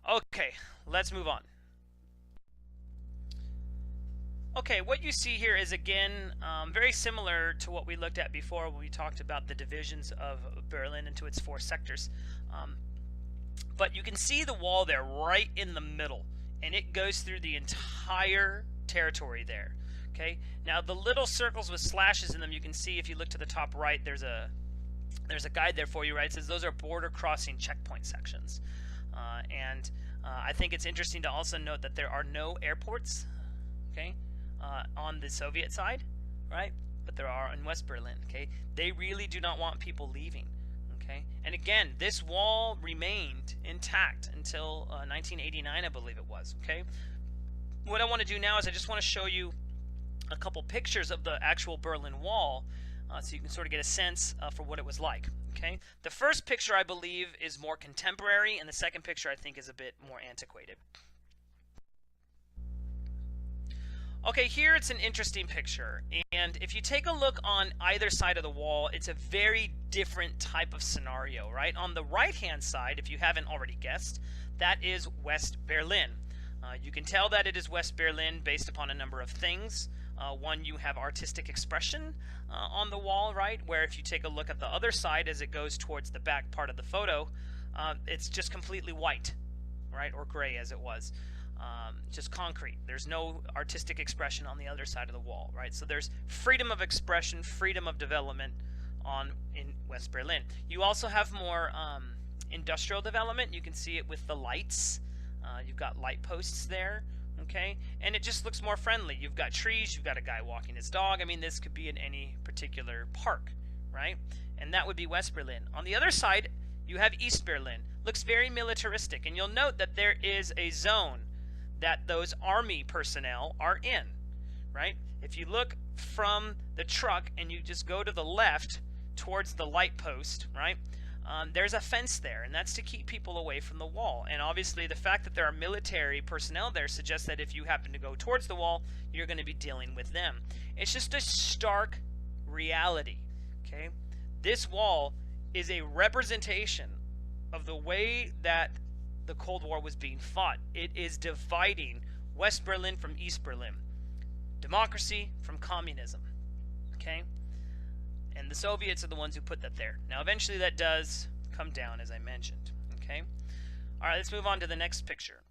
Okay, let's move on. Okay, what you see here is, again, very similar to what we looked at before when we talked about the divisions of Berlin into its 4 sectors. But you can see the wall there right in the middle, and it goes through the entire territory there. Okay, now the little circles with slashes in them, you can see if you look to the top right, there's a guide there for you, right? It says those are border crossing checkpoint sections. I think it's interesting to also note that there are no airports, okay, on the Soviet side, right? But there are in West Berlin, okay? They really do not want people leaving, okay? And again, this wall remained intact until 1989, I believe it was, okay? What I want to do now is I just want to show you a couple pictures of the actual Berlin Wall so you can sort of get a sense for what it was like. Okay, the first picture I believe is more contemporary, and the second picture I think is a bit more antiquated. Okay, here it's an interesting picture, and if you take a look on either side of the wall, it's a very different type of scenario, right? On the right-hand side, if you haven't already guessed, that is West Berlin. You can tell that it is West Berlin based upon a number of things. One, you have artistic expression on the wall, right? Where if you take a look at the other side as it goes towards the back part of the photo, it's just completely white, right? Or gray as it was. Just concrete. There's no artistic expression on the other side of the wall, right? So there's freedom of expression, freedom of development in West Berlin. You also have more industrial development. You can see it with the lights. You've got light posts there. Okay, and it just looks more friendly. You've got trees, you've got a guy walking his dog. I mean, this could be in any particular park, right? And that would be West Berlin. On the other side, you have East Berlin. Looks very militaristic, and you'll note that there is a zone that those army personnel are in, right? If you look from the truck and you just go to the left towards the light post, right? there's a fence there, and that's to keep people away from the wall. And obviously the fact that there are military personnel there suggests that if you happen to go towards the wall, you're going to be dealing with them. It's just a stark reality. Okay, this wall is a representation of the way that the Cold War was being fought. It is dividing West Berlin from East Berlin, democracy from communism. Okay, and the Soviets are the ones who put that there. Now eventually that does come down, as I mentioned. Okay, all right, let's move on to the next picture.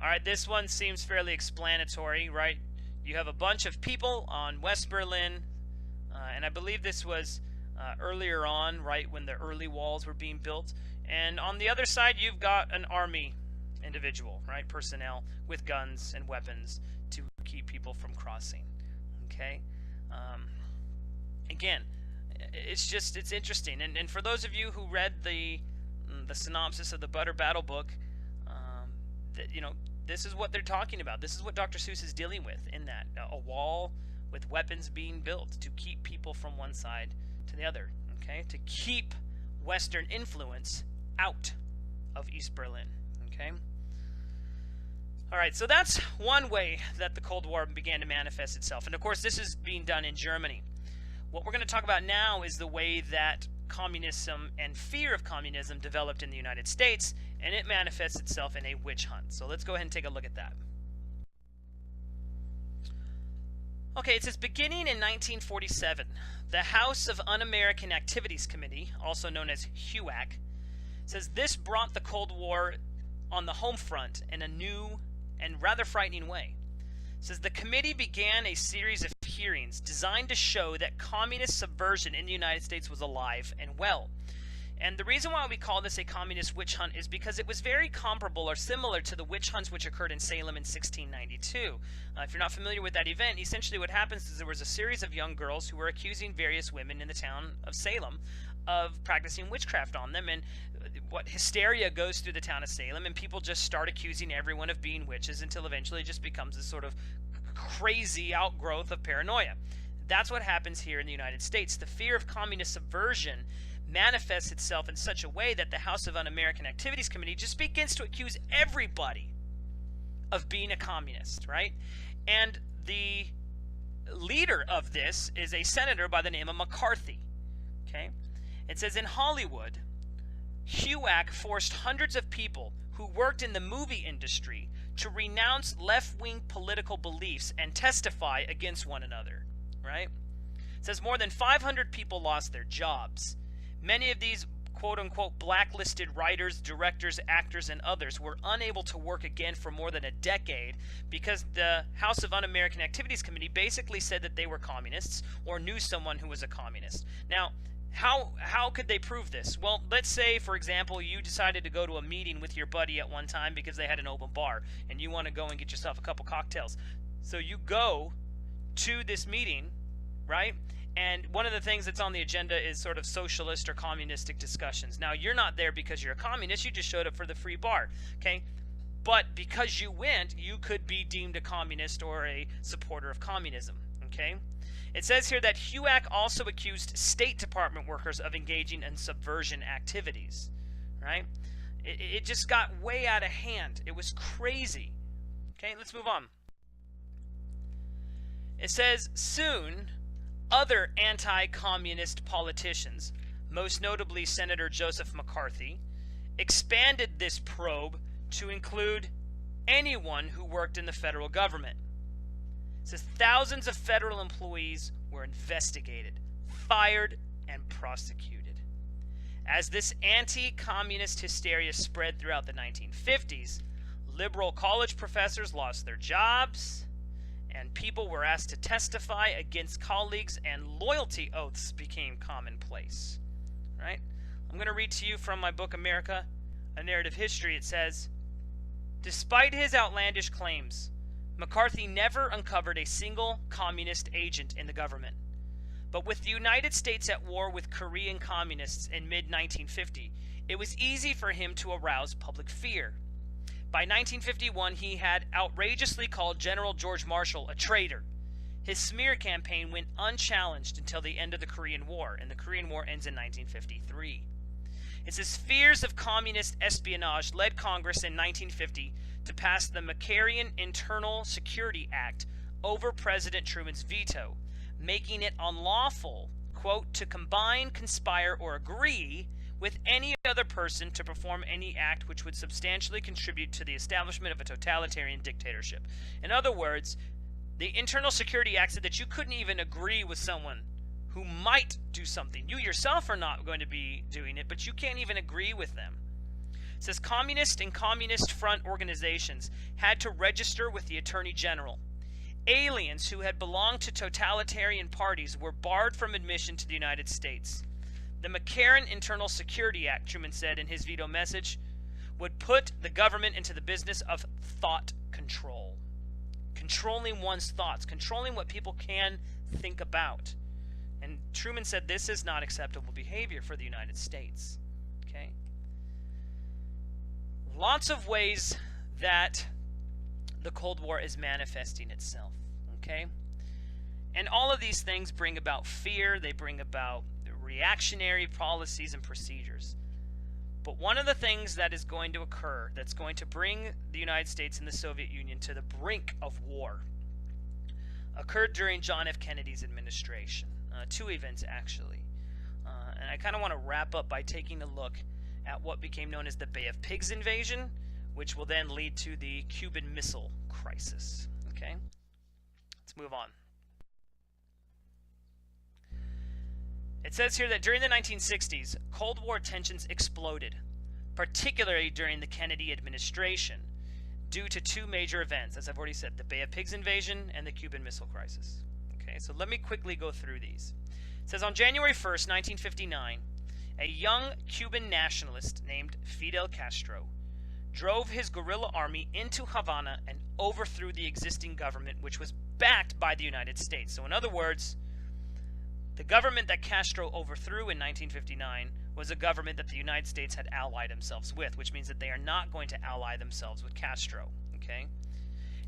All right, this one seems fairly explanatory, right? You have a bunch of people on West Berlin, and I believe this was earlier on, right, when the early walls were being built. And on the other side, you've got an army individual, right, personnel with guns and weapons to keep people from crossing. Okay, again, it's interesting. And for those of you who read the synopsis of the Butter Battle book, you know, this is what they're talking about. This is what Dr. Seuss is dealing with in that. A wall with weapons being built to keep people from one side to the other. Okay, to keep Western influence out of East Berlin. Okay. All right, so that's one way that the Cold War began to manifest itself. And of course, this is being done in Germany. What we're going to talk about now is the way that communism and fear of communism developed in the United States, and it manifests itself in a witch hunt. So let's go ahead and take a look at that. Okay, it says, beginning in 1947, the House of Un-American Activities Committee, also known as HUAC, says this brought the Cold War on the home front in a new and rather frightening way. It says the committee began a series of hearings designed to show that communist subversion in the United States was alive and well. And the reason why we call this a communist witch hunt is because it was very comparable or similar to the witch hunts which occurred in Salem in 1692. If you're not familiar with that event, essentially what happens is there was a series of young girls who were accusing various women in the town of Salem of practicing witchcraft on them, and what hysteria goes through the town of Salem, and people just start accusing everyone of being witches until eventually it just becomes this sort of crazy outgrowth of paranoia. That's what happens here in the United States. The fear of communist subversion manifests itself in such a way that the House of Un-American Activities Committee just begins to accuse everybody of being a communist, right? And the leader of this is a senator by the name of McCarthy. Okay, it says in Hollywood, HUAC forced hundreds of people who worked in the movie industry to renounce left-wing political beliefs and testify against one another, right? It says more than 500 people lost their jobs. Many of these quote-unquote blacklisted writers, directors, actors, and others were unable to work again for more than a decade because the House of Un-American Activities Committee basically said that they were communists or knew someone who was a communist. Now, how could they prove this? Well, let's say, for example, you decided to go to a meeting with your buddy at one time because they had an open bar, and you want to go and get yourself a couple cocktails. So you go to this meeting, right? And one of the things that's on the agenda is sort of socialist or communistic discussions. Now, you're not there because you're a communist. You just showed up for the free bar, okay? But because you went, you could be deemed a communist or a supporter of communism, okay? It says here that HUAC also accused State Department workers of engaging in subversion activities, right? It just got way out of hand. It was crazy. Okay, let's move on. It says, soon, other anti-communist politicians, most notably Senator Joseph McCarthy, expanded this probe to include anyone who worked in the federal government. It says thousands of federal employees were investigated, fired, and prosecuted. As this anti-communist hysteria spread throughout the 1950s, liberal college professors lost their jobs, and people were asked to testify against colleagues, and loyalty oaths became commonplace. Right? I'm going to read to you from my book, America, A Narrative History. It says, despite his outlandish claims, McCarthy never uncovered a single communist agent in the government. But with the United States at war with Korean communists in mid-1950, it was easy for him to arouse public fear. By 1951, he had outrageously called General George Marshall a traitor. his smear campaign went unchallenged until the end of the Korean War, and the Korean War ends in 1953. It says fears of communist espionage led Congress in 1950 to pass the McCarran Internal Security Act over President Truman's veto, making it unlawful, quote, to combine, conspire, or agree with any other person to perform any act which would substantially contribute to the establishment of a totalitarian dictatorship. In other words, the Internal Security Act said that you couldn't even agree with someone who might do something. You yourself are not going to be doing it, but you can't even agree with them. It says communist and communist front organizations had to register with the Attorney General. Aliens who had belonged to totalitarian parties were barred from admission to the United States. The McCarran Internal Security Act, Truman said in his veto message, would put the government into the business of thought control. Controlling one's thoughts, controlling what people can think about. And Truman said this is not acceptable behavior for the United States. Okay? Lots of ways that the Cold War is manifesting itself. Okay? And all of these things bring about fear, they bring about reactionary policies and procedures. But one of the things that is going to occur, that's going to bring the United States and the Soviet Union to the brink of war, occurred during John F. Kennedy's administration. Two events, actually. And I kind of want to wrap up by taking a look at what became known as the Bay of Pigs invasion, which will then lead to the Cuban Missile Crisis. Okay? Let's move on. It says here that during the 1960s, Cold War tensions exploded, particularly during the Kennedy administration, due to two major events, as I've already said, the Bay of Pigs invasion and the Cuban Missile Crisis. Okay, so let me quickly go through these. It says on January 1st, 1959, a young Cuban nationalist named Fidel Castro drove his guerrilla army into Havana and overthrew the existing government, which was backed by the United States. So in other words, the government that Castro overthrew in 1959 was a government that the United States had allied themselves with, which means that they are not going to ally themselves with Castro. Okay?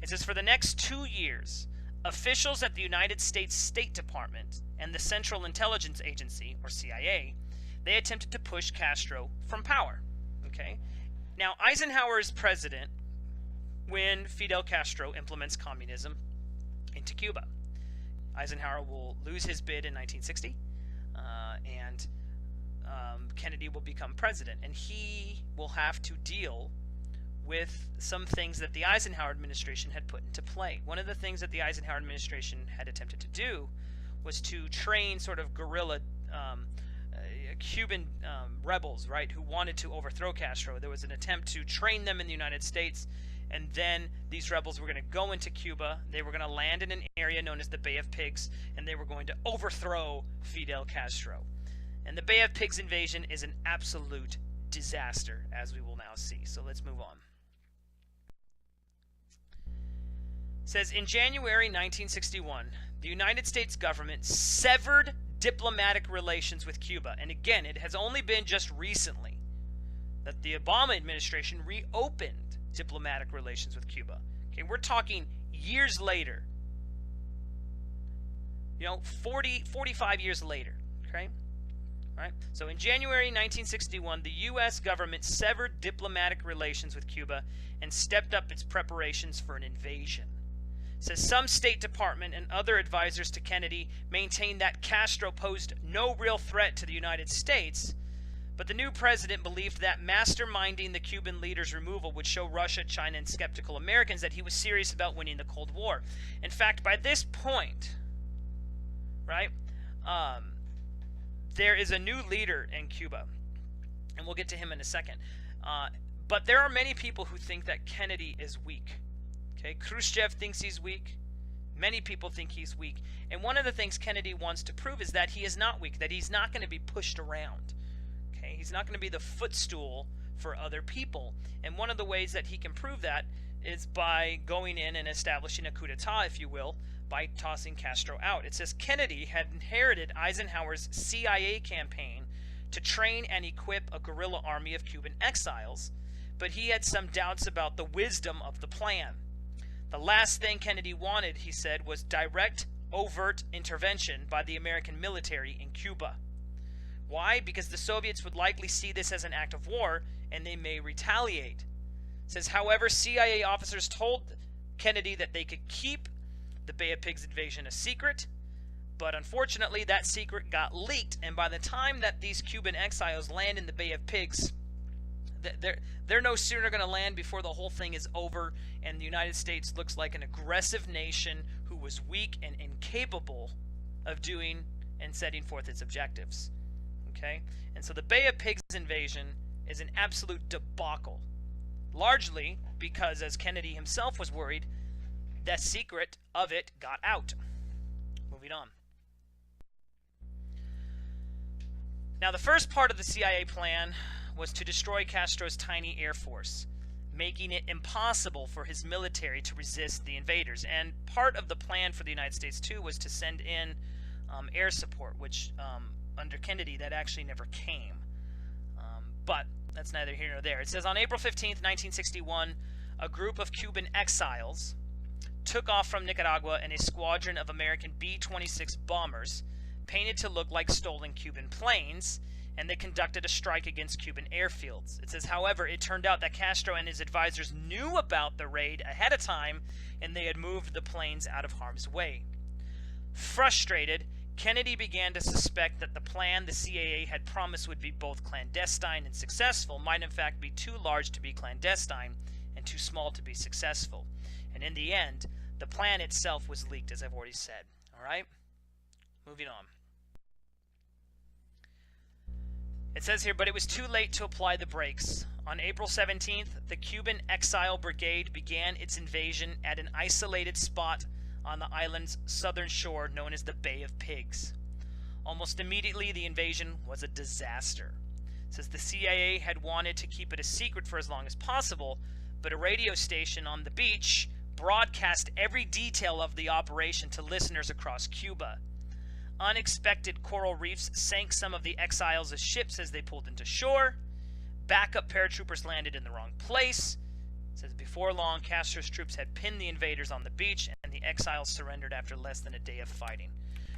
It says for the next 2 years, officials at the United States State Department and the Central Intelligence Agency, or CIA, they attempted to push Castro from power. Okay? Now, Eisenhower is president when Fidel Castro implements communism into Cuba. Eisenhower will lose his bid in 1960, and Kennedy will become president, and he will have to deal with some things that the Eisenhower administration had put into play. One of the things that the Eisenhower administration had attempted to do was to train sort of guerrilla Cuban rebels, right, who wanted to overthrow Castro. There was an attempt to train them in the United States, and then these rebels were going to go into Cuba. They were going to land in an area known as the Bay of Pigs, and they were going to overthrow Fidel Castro. And the Bay of Pigs invasion is an absolute disaster, as we will now see. So let's move on. It says, in January 1961, the United States government severed diplomatic relations with Cuba. And again, it has only been just recently that the Obama administration reopened diplomatic relations with Cuba. Okay, we're talking years later. 45 years later. Okay? All right? So in January 1961, the U.S. government severed diplomatic relations with Cuba and stepped up its preparations for an invasion. It says some State Department and other advisors to Kennedy maintained that Castro posed no real threat to the United States, but the new president believed that masterminding the Cuban leader's removal would show Russia, China, and skeptical Americans that he was serious about winning the Cold War. In fact, by this point, right, there is a new leader in Cuba, and we'll get to him in a second. But there are many people who think that Kennedy is weak. Okay, Khrushchev thinks he's weak. Many people think he's weak. And one of the things Kennedy wants to prove is that he is not weak, that he's not going to be pushed around. Okay, he's not going to be the footstool for other people. And one of the ways that he can prove that is by going in and establishing a coup d'etat, if you will, by tossing Castro out. It says Kennedy had inherited Eisenhower's CIA campaign to train and equip a guerrilla army of Cuban exiles, but he had some doubts about the wisdom of the plan. The last thing Kennedy wanted, he said, was direct overt intervention by the American military in Cuba. Why? Because the Soviets would likely see this as an act of war and they may retaliate. It says, however, CIA officers told Kennedy that they could keep the Bay of Pigs invasion a secret, but unfortunately that secret got leaked, and by the time that these Cuban exiles land in the Bay of Pigs, they're no sooner going to land before the whole thing is over, and the United States looks like an aggressive nation who was weak and incapable of doing and setting forth its objectives. Okay? And so the Bay of Pigs invasion is an absolute debacle, largely because, as Kennedy himself was worried, the secret of it got out. Moving on. Now, the first part of the CIA plan was to destroy Castro's tiny air force, making it impossible for his military to resist the invaders. And part of the plan for the United States, too, was to send in air support, which under Kennedy, that actually never came. But that's neither here nor there. It says, on April 15th, 1961, a group of Cuban exiles took off from Nicaragua in a squadron of American B-26 bombers, painted to look like stolen Cuban planes, and they conducted a strike against Cuban airfields. It says, however, it turned out that Castro and his advisors knew about the raid ahead of time, and they had moved the planes out of harm's way. Frustrated, Kennedy began to suspect that the plan the CIA had promised would be both clandestine and successful might in fact be too large to be clandestine and too small to be successful. And in the end, the plan itself was leaked, as I've already said. All right? Moving on. It says here, but it was too late to apply the brakes. On April 17th, the Cuban Exile Brigade began its invasion at an isolated spot on the island's southern shore known as the Bay of Pigs. Almost immediately, the invasion was a disaster. It says the CIA had wanted to keep it a secret for as long as possible, but a radio station on the beach broadcast every detail of the operation to listeners across Cuba. Unexpected coral reefs sank some of the exiles' ships as they pulled into shore. Backup paratroopers landed in the wrong place. It says before long, Castro's troops had pinned the invaders on the beach, and the exiles surrendered after less than a day of fighting.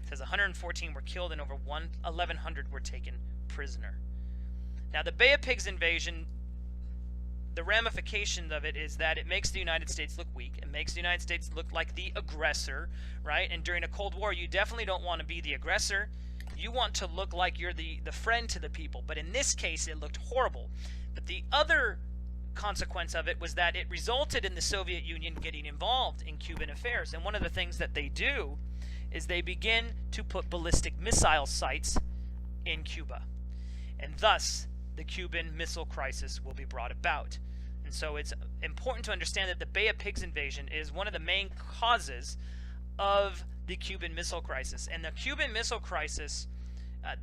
It says 114 were killed and over 1,100 were taken prisoner. Now, the Bay of Pigs invasion, the ramification of it is that it makes the United States look weak. It makes the United States look like the aggressor, right? And during a Cold War, you definitely don't want to be the aggressor. You want to look like you're the friend to the people. But in this case, it looked horrible. But the other consequence of it was that it resulted in the Soviet Union getting involved in Cuban affairs. And one of the things that they do is they begin to put ballistic missile sites in Cuba. And thus, the Cuban Missile Crisis will be brought about. And so it's important to understand that the Bay of Pigs invasion is one of the main causes of the Cuban Missile Crisis. And the Cuban Missile Crisis,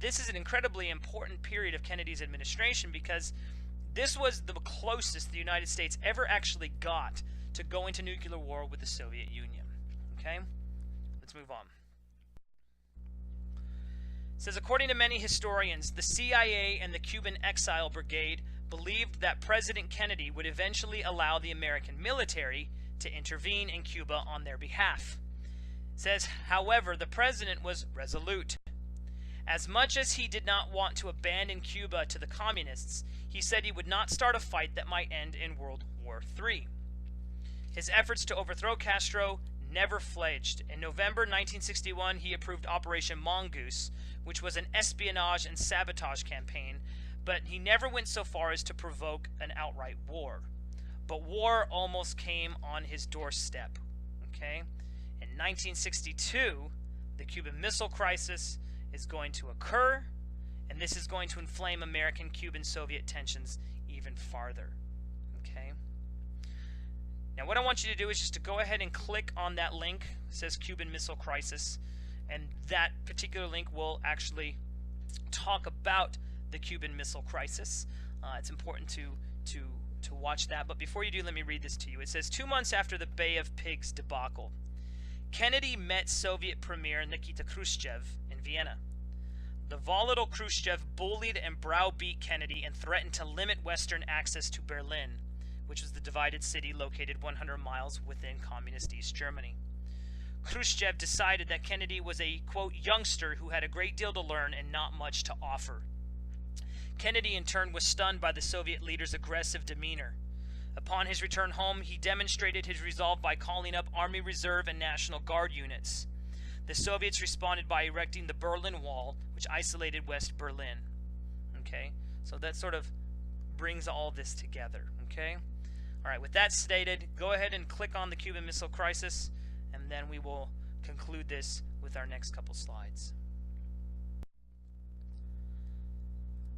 this is an incredibly important period of Kennedy's administration because this was the closest the United States ever actually got to going to nuclear war with the Soviet Union. Okay? Let's move on. It says, according to many historians, the CIA and the Cuban Exile Brigade believed that President Kennedy would eventually allow the American military to intervene in Cuba on their behalf. It says, however, the president was resolute. As much as he did not want to abandon Cuba to the communists, he said he would not start a fight that might end in World War III. His efforts to overthrow Castro never fledged. In November 1961, he approved Operation Mongoose, which was an espionage and sabotage campaign, but he never went so far as to provoke an outright war. But war almost came on his doorstep. Okay? In 1962, the Cuban Missile Crisis is going to occur, and this is going to inflame American-Cuban-Soviet tensions even farther. Okay? Now, what I want you to do is just to go ahead and click on that link. It says Cuban Missile Crisis, and that particular link will actually talk about the Cuban Missile Crisis. It's important to watch that. But before you do, let me read this to you. It says, 2 months after the Bay of Pigs debacle, Kennedy met Soviet Premier Nikita Khrushchev in Vienna. The volatile Khrushchev bullied and browbeat Kennedy and threatened to limit Western access to Berlin, which was the divided city located 100 miles within communist East Germany. Khrushchev decided that Kennedy was a, quote, youngster who had a great deal to learn and not much to offer. Kennedy, in turn, was stunned by the Soviet leader's aggressive demeanor. Upon his return home, he demonstrated his resolve by calling up Army Reserve and National Guard units. The Soviets responded by erecting the Berlin Wall, which isolated West Berlin. Okay, so that sort of brings all this together. Okay, all right, with that stated, go ahead and click on the Cuban Missile Crisis, and then we will conclude this with our next couple slides.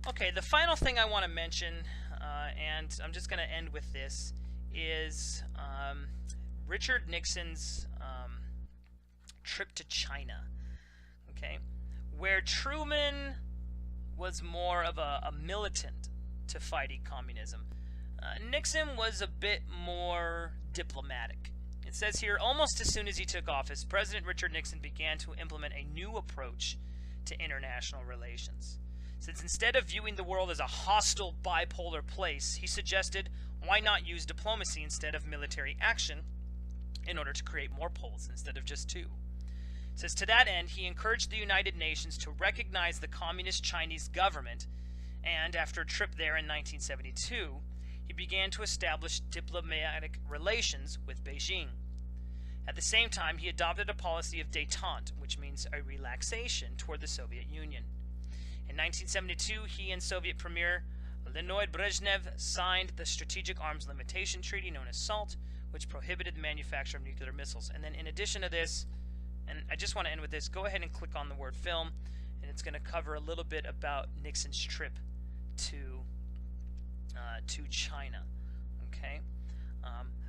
Okay, the final thing I want to mention, and I'm just going to end with this, is Richard Nixon's trip to China. Okay, where Truman was more of a militant to fighting communism, Nixon was a bit more diplomatic. It says here, almost as soon as he took office, President Richard Nixon began to implement a new approach to international relations. Since instead of viewing the world as a hostile bipolar place, he suggested, why not use diplomacy instead of military action in order to create more poles instead of just two? It says, to that end, he encouraged the United Nations to recognize the Communist Chinese government, and after a trip there in 1972, he began to establish diplomatic relations with Beijing. At the same time, he adopted a policy of détente, which means a relaxation toward the Soviet Union. In 1972, he and Soviet Premier Leonid Brezhnev signed the Strategic Arms Limitation Treaty, known as SALT, which prohibited the manufacture of nuclear missiles. And then in addition to this, and I just want to end with this, go ahead and click on the word film, and it's going to cover a little bit about Nixon's trip to China. Okay?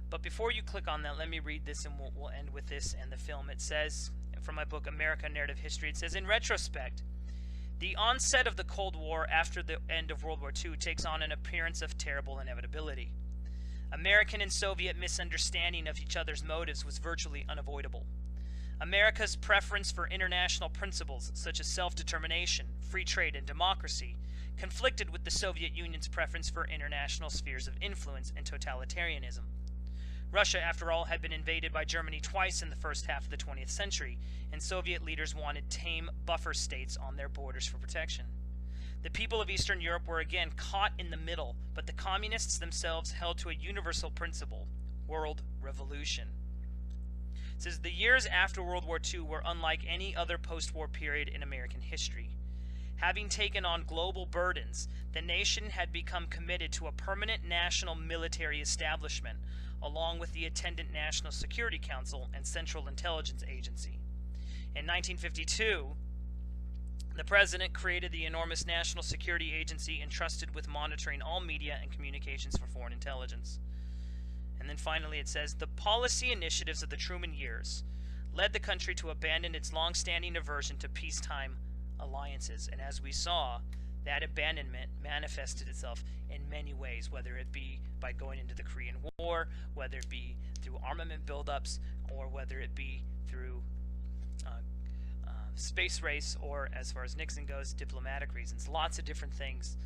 But before you click on that, let me read this, and we'll end with this and the film. It says, from my book, America Narrative History, it says, in retrospect, the onset of the Cold War after the end of World War II takes on an appearance of terrible inevitability. American and Soviet misunderstanding of each other's motives was virtually unavoidable. America's preference for international principles such as self-determination, free trade, and democracy conflicted with the Soviet Union's preference for international spheres of influence and totalitarianism. Russia, after all, had been invaded by Germany twice in the first half of the 20th century, and Soviet leaders wanted tame buffer states on their borders for protection. The people of Eastern Europe were again caught in the middle, but the communists themselves held to a universal principle: world revolution. It says, the years after World War II were unlike any other post-war period in American history. Having taken on global burdens, the nation had become committed to a permanent national military establishment, along with the attendant National Security Council and Central Intelligence Agency. In 1952, the President created the enormous National Security Agency entrusted with monitoring all media and communications for foreign intelligence. And then finally it says, the policy initiatives of the Truman years led the country to abandon its long-standing aversion to peacetime alliances. And as we saw, that abandonment manifested itself in many ways, whether it be by going into the Korean War, whether it be through armament buildups, or whether it be through space race, or as far as Nixon goes, diplomatic reasons. Lots of different things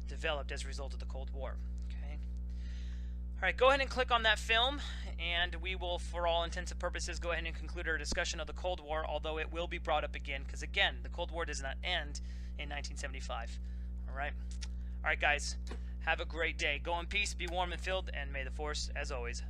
developed as a result of the Cold War. Okay. All right, go ahead and click on that film, and we will, for all intents and purposes, go ahead and conclude our discussion of the Cold War, although it will be brought up again, because again, the Cold War does not end in 1975. All right? All right, guys, have a great day. Go in peace, be warm and filled, and may the Force, as always,